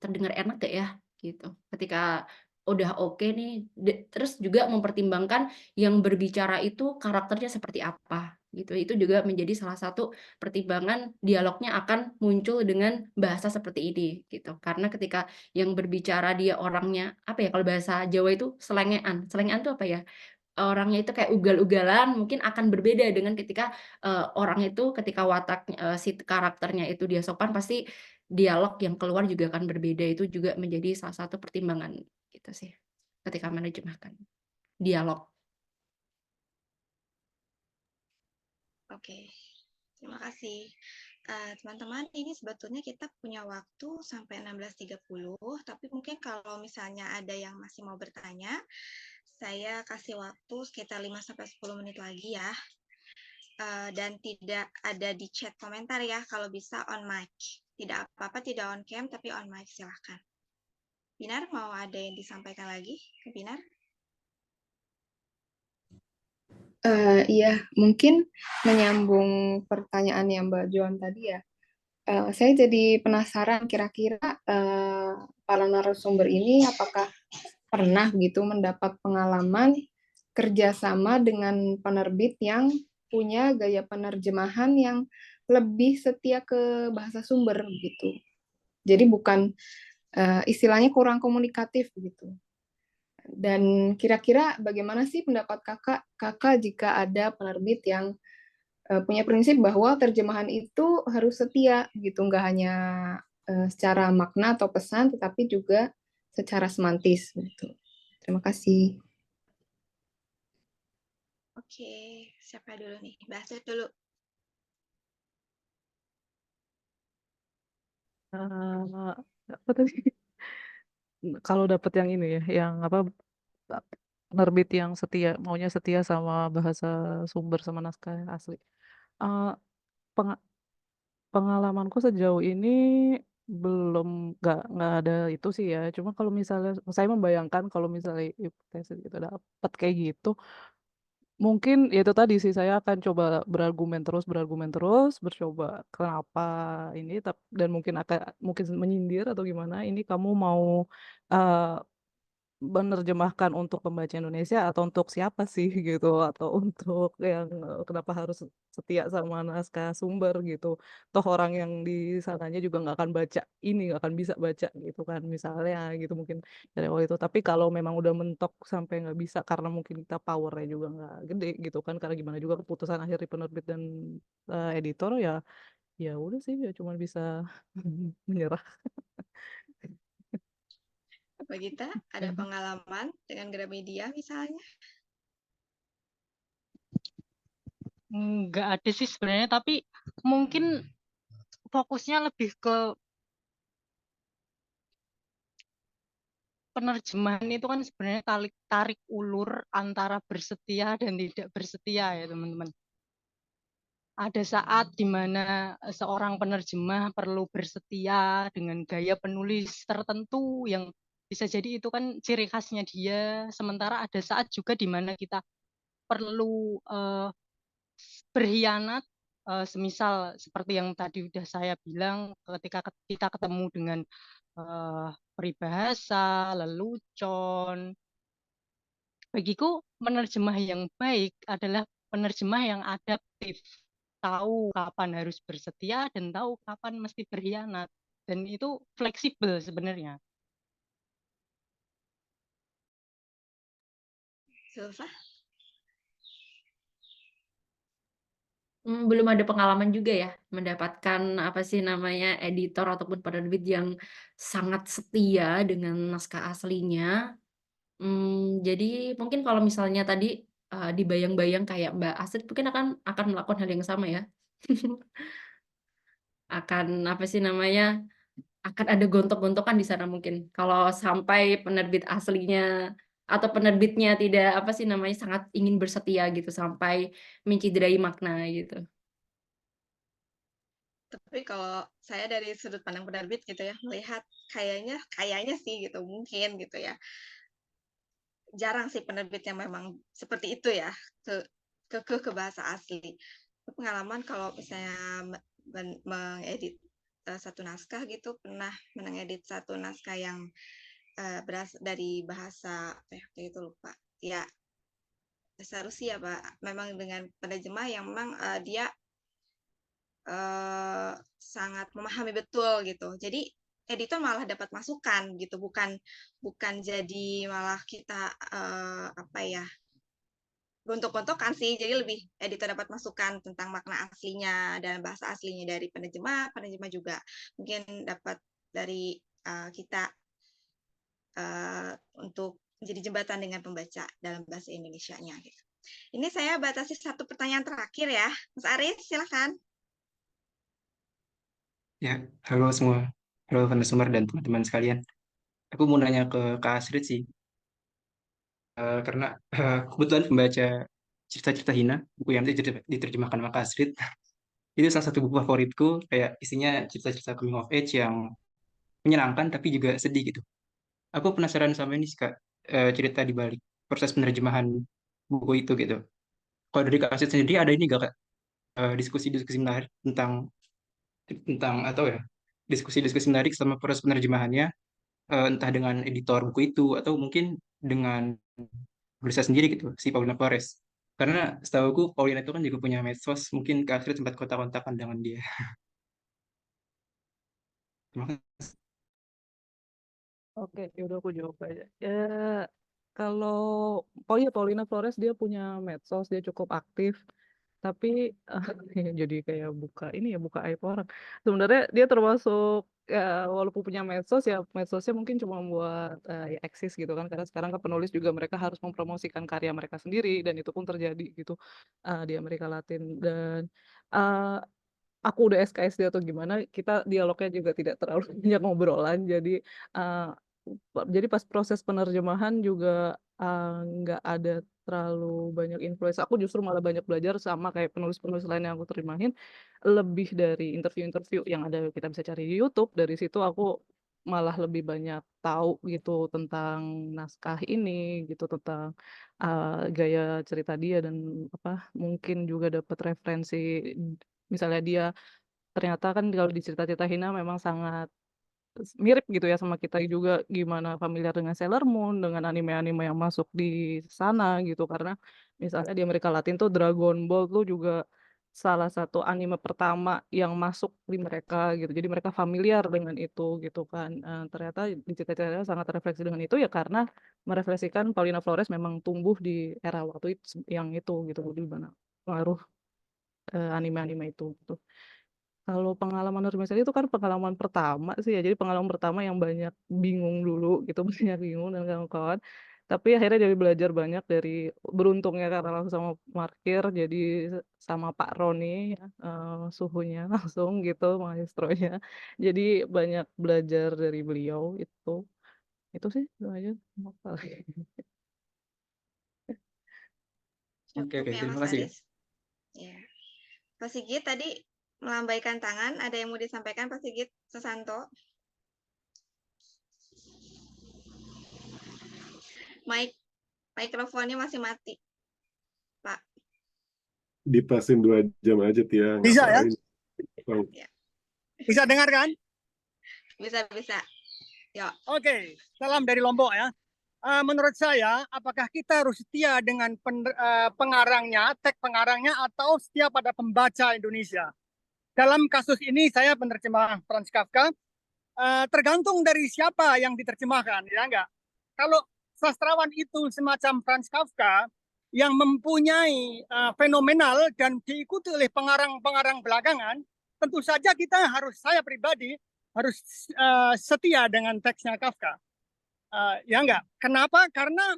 Terdengar enak gak ya gitu. Ketika udah oke nih, terus juga mempertimbangkan yang berbicara itu karakternya seperti apa gitu. Itu juga menjadi salah satu pertimbangan dialognya akan muncul dengan bahasa seperti ini gitu. Karena ketika yang berbicara dia orangnya apa ya, kalau bahasa Jawa itu selengean. Selengean itu apa ya? Orangnya itu kayak ugal-ugalan, mungkin akan berbeda dengan ketika orang itu ketika watak si karakternya itu dia sopan, pasti dialog yang keluar juga akan berbeda. Itu juga menjadi salah satu pertimbangan gitu sih ketika menerjemahkan dialog. Oke, terima kasih. Teman-teman, ini sebetulnya kita punya waktu sampai 16.30, tapi mungkin kalau misalnya ada yang masih mau bertanya, saya kasih waktu sekitar 5-10 menit lagi ya. Dan tidak ada di chat komentar ya, kalau bisa on mic. Tidak apa-apa, tidak on cam, tapi on mic, silahkan. Binar, mau ada yang disampaikan lagi ke Binar? Iya, mungkin menyambung pertanyaannya Mbak Joan tadi ya. Saya jadi penasaran kira-kira para narasumber ini apakah pernah gitu mendapat pengalaman kerjasama dengan penerbit yang punya gaya penerjemahan yang lebih setia ke bahasa sumber gitu. Jadi bukan istilahnya kurang komunikatif gitu. Dan kira-kira bagaimana sih pendapat kakak jika ada penerbit yang punya prinsip bahwa terjemahan itu harus setia gitu, nggak hanya secara makna atau pesan, tetapi juga secara semantis gitu. Terima kasih. Oke, siapa dulu nih? Bahasa dulu. Apa tadi? Kalau dapat yang ini ya, yang apa penerbit yang maunya setia sama bahasa sumber sama naskah asli. Eh, peng- Pengalamanku sejauh ini belum nggak ada itu sih ya. Cuma kalau misalnya saya membayangkan kalau misalnya hipotesis gitu dapat kayak gitu, mungkin ya itu tadi sih saya akan coba berargumen terus, bercoba kenapa ini dan mungkin menyindir atau gimana. Ini kamu mau eh, menerjemahkan untuk pembaca Indonesia atau untuk siapa sih gitu atau untuk yang kenapa harus setia sama naskah sumber gitu toh orang yang di sananya juga nggak akan baca ini nggak akan bisa baca gitu kan misalnya gitu mungkin dari awal itu tapi kalau memang udah mentok sampai nggak bisa karena mungkin kita powernya juga nggak gede gitu kan karena gimana juga keputusan akhir di penerbit dan editor ya ya udah sih ya cuma bisa menyerah. Bagita, ada pengalaman dengan Gramedia misalnya? Nggak ada sih sebenarnya, tapi mungkin fokusnya lebih ke penerjemahan itu kan sebenarnya tarik ulur antara bersetia dan tidak bersetia ya teman-teman. Ada saat di mana seorang penerjemah perlu bersetia dengan gaya penulis tertentu yang Bisa jadi itu kan ciri khasnya dia. Sementara ada saat juga di mana kita perlu berkhianat, semisal seperti yang tadi udah saya bilang, ketika kita ketemu dengan peribahasa, lelucon. Bagiku penerjemah yang baik adalah penerjemah yang adaptif, tahu kapan harus bersetia dan tahu kapan mesti berkhianat, dan itu fleksibel sebenarnya. Zulfa? Belum ada pengalaman juga ya mendapatkan apa sih namanya editor ataupun penerbit yang sangat setia dengan naskah aslinya. Jadi mungkin kalau misalnya tadi dibayang-bayang kayak Mbak Astrid mungkin akan melakukan hal yang sama ya. Akan apa sih namanya, akan ada gontok-gontokan di sana mungkin. Kalau sampai penerbit aslinya atau penerbitnya tidak apa sih namanya sangat ingin bersetia gitu sampai menciderai makna gitu. Tapi kalau saya dari sudut pandang penerbit gitu ya, melihat kayaknya sih gitu, mungkin gitu ya. Jarang sih penerbit yang memang seperti itu ya, ke bahasa asli. Pengalaman kalau misalnya mengedit satu naskah gitu, pernah mengedit satu naskah yang berasal dari bahasa apa ya, itu lupa. Ya, bahasa Rusia, Pak. Memang dengan penerjemah yang memang dia sangat memahami betul gitu. Jadi editor malah dapat masukan gitu, bukan jadi malah kita apa ya, gontok-gontokan sih. Jadi lebih editor dapat masukan tentang makna aslinya dan bahasa aslinya dari penerjemah juga mungkin dapat dari kita untuk menjadi jembatan dengan pembaca dalam bahasa Indonesianya gitu. Ini saya batasi satu pertanyaan terakhir ya, Mas Aris, silakan. Ya, halo semua. Halo narasumber dan teman-teman sekalian. Aku mau nanya ke Kak Astrid sih. Karena kebetulan pembaca cerita-cerita Hina, buku yang diterjemahkan sama Kak Astrid, itu salah satu buku favoritku, kayak isinya cerita-cerita coming of age yang menyenangkan tapi juga sedih gitu. Aku penasaran sama ini sih, Kak, cerita di balik proses penerjemahan buku itu gitu. Kalau dari Kak Astrid sendiri ada ini gak, Kak? Diskusi-diskusi menarik tentang atau ya diskusi-diskusi menarik sama proses penerjemahannya, entah dengan editor buku itu atau mungkin dengan penulisnya sendiri gitu, si Paulina Flores. Karena setahu aku Paulina itu kan juga punya medsos, mungkin Kak Astrid sempat kontak-kontakan dengan dia. Terima kasih. Oke, yaudah aku jawab aja. Kalau Paulina Flores dia punya medsos, dia cukup aktif. Tapi jadi kayak buka aib orang. Sebenarnya dia termasuk walaupun punya medsos ya medsosnya mungkin cuma buat ya eksis gitu kan, karena sekarang kan penulis juga mereka harus mempromosikan karya mereka sendiri dan itu pun terjadi gitu di Amerika Latin. Dan uh, aku udah SKSD atau gimana, kita dialognya juga tidak terlalu banyak ngobrolan. Uh, jadi pas proses penerjemahan juga nggak ada terlalu banyak influence. Aku justru malah banyak belajar sama kayak penulis-penulis lain yang aku terjemahin, lebih dari interview-interview yang ada kita bisa cari di YouTube. Dari situ aku malah lebih banyak tahu gitu tentang naskah ini, gitu tentang gaya cerita dia dan apa mungkin juga dapat referensi. Misalnya dia ternyata kan kalau di cerita-cerita Hina memang sangat mirip gitu ya sama kita juga, gimana familiar dengan Sailor Moon, dengan anime-anime yang masuk di sana gitu. Karena misalnya di Amerika Latin tuh Dragon Ball tuh juga salah satu anime pertama yang masuk di mereka gitu. Jadi mereka familiar dengan itu gitu kan. Ternyata di cerita-ceritanya sangat refleksi dengan itu ya karena merefleksikan Paulina Flores memang tumbuh di era waktu itu yang itu gitu, di mana pengaruh anime-anime itu gitu. Kalau pengalaman organisasi itu kan pengalaman pertama sih ya, jadi pengalaman pertama yang banyak bingung dulu gitu, banyak bingung dan kawan-kawan. Tapi akhirnya jadi belajar banyak dari beruntungnya karena langsung sama markir, jadi sama Pak Roni ya, suhunya langsung gitu, maestronya. Jadi banyak belajar dari beliau itu. Itu sih itu aja. Oke, Cukup ya terima Mas kasih, Kak. Aris. Ya. Pak Sigit tadi melambaikan tangan, ada yang mau disampaikan Pak Sigit Susanto? Mikrofonnya masih mati, Pak. Dipasin 2 jam aja, Tia. Bisa ya? Ngapain? Oh. Bisa dengar kan? Bisa. Yuk. Oke, salam dari Lombok ya. Menurut saya, apakah kita harus setia dengan pengarangnya, teks pengarangnya, atau setia pada pembaca Indonesia? Dalam kasus ini saya penerjemah Franz Kafka, tergantung dari siapa yang diterjemahkan, ya enggak? Kalau sastrawan itu semacam Franz Kafka yang mempunyai fenomenal dan diikuti oleh pengarang-pengarang belakangan, tentu saja saya pribadi harus setia dengan teksnya Kafka. Ya enggak? Kenapa? Karena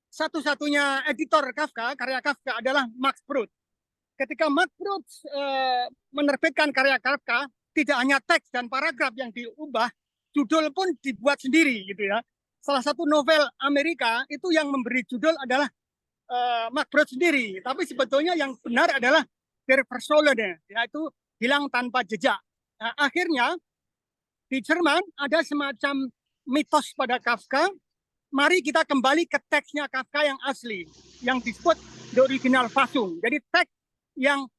satu-satunya editor Kafka, karya Kafka adalah Max Brod. Ketika Max Brod menerbitkan karya Kafka, tidak hanya teks dan paragraf yang diubah, judul pun dibuat sendiri gitu ya. Salah satu novel Amerika itu yang memberi judul adalah Max Brod sendiri, tapi sebetulnya yang benar adalah Der Verschollene, yaitu hilang tanpa jejak. Nah, akhirnya di Jerman ada semacam mitos pada Kafka. Mari kita kembali ke teksnya Kafka yang asli, yang disebut the original Fassung. Jadi teks yang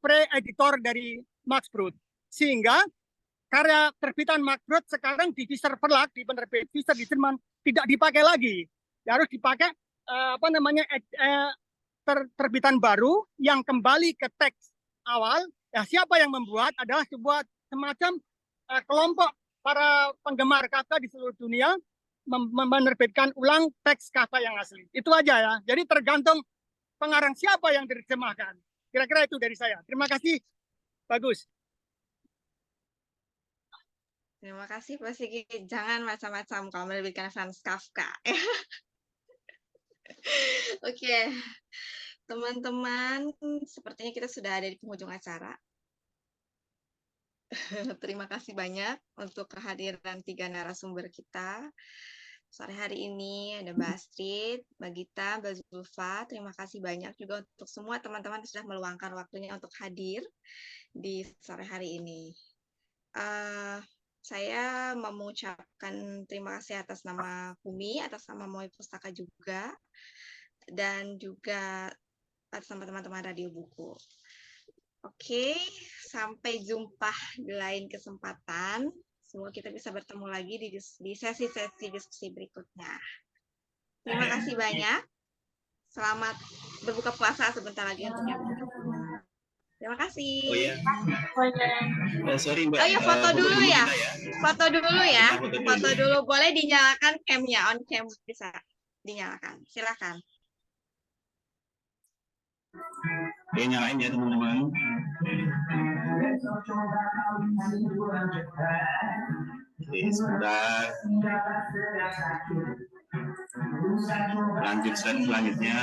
pre-editor dari Max Brod. Sehingga karya terbitan Max Brod sekarang di Fischer Verlag, di penerbit Fischer di Jerman, tidak dipakai lagi. Harus dipakai terbitan baru yang kembali ke teks awal. Ya, siapa yang membuat adalah sebuah semacam kelompok para penggemar Kafka di seluruh dunia menerbitkan ulang teks Kafka yang asli. Itu aja ya. Jadi tergantung pengarang siapa yang diterjemahkan. Kira-kira itu dari saya. Terima kasih. Bagus. Terima kasih Pak Sigi. Jangan macam-macam kalau menerbitkan Franz Kafka. Oke. Teman-teman, sepertinya kita sudah ada di penghujung acara. Terima kasih banyak untuk kehadiran 3 narasumber kita. Sore hari ini ada Mbak Astrid, Mbak Gita, Mbak Zulfa. Terima kasih banyak juga untuk semua teman-teman yang sudah meluangkan waktunya untuk hadir di sore hari ini. Saya mengucapkan terima kasih atas nama Kumi, atas nama Moi Pustaka juga, dan juga atas nama teman-teman Radio Buku. Oke, sampai jumpa di lain kesempatan. Semoga kita bisa bertemu lagi di sesi-sesi diskusi berikutnya. Terima kasih banyak. Selamat berbuka puasa sebentar lagi untuk yang berbuka puasa. Terima kasih. Oh iya. Sorry Mbak. Oh iya, foto dulu ya. Foto dulu ya. Foto dulu. Boleh dinyalakan cam-nya, on cam bisa dinyalakan. Silakan. Oke, nyalain ya teman-teman. Oke, sebentar. Lanjut slide selanjutnya.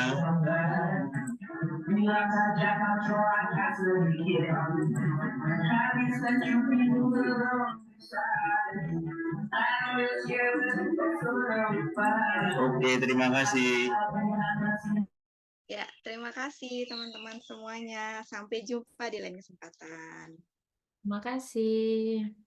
Oke, terima kasih. Ya, terima kasih teman-teman semuanya. Sampai jumpa di lain kesempatan. Terima kasih.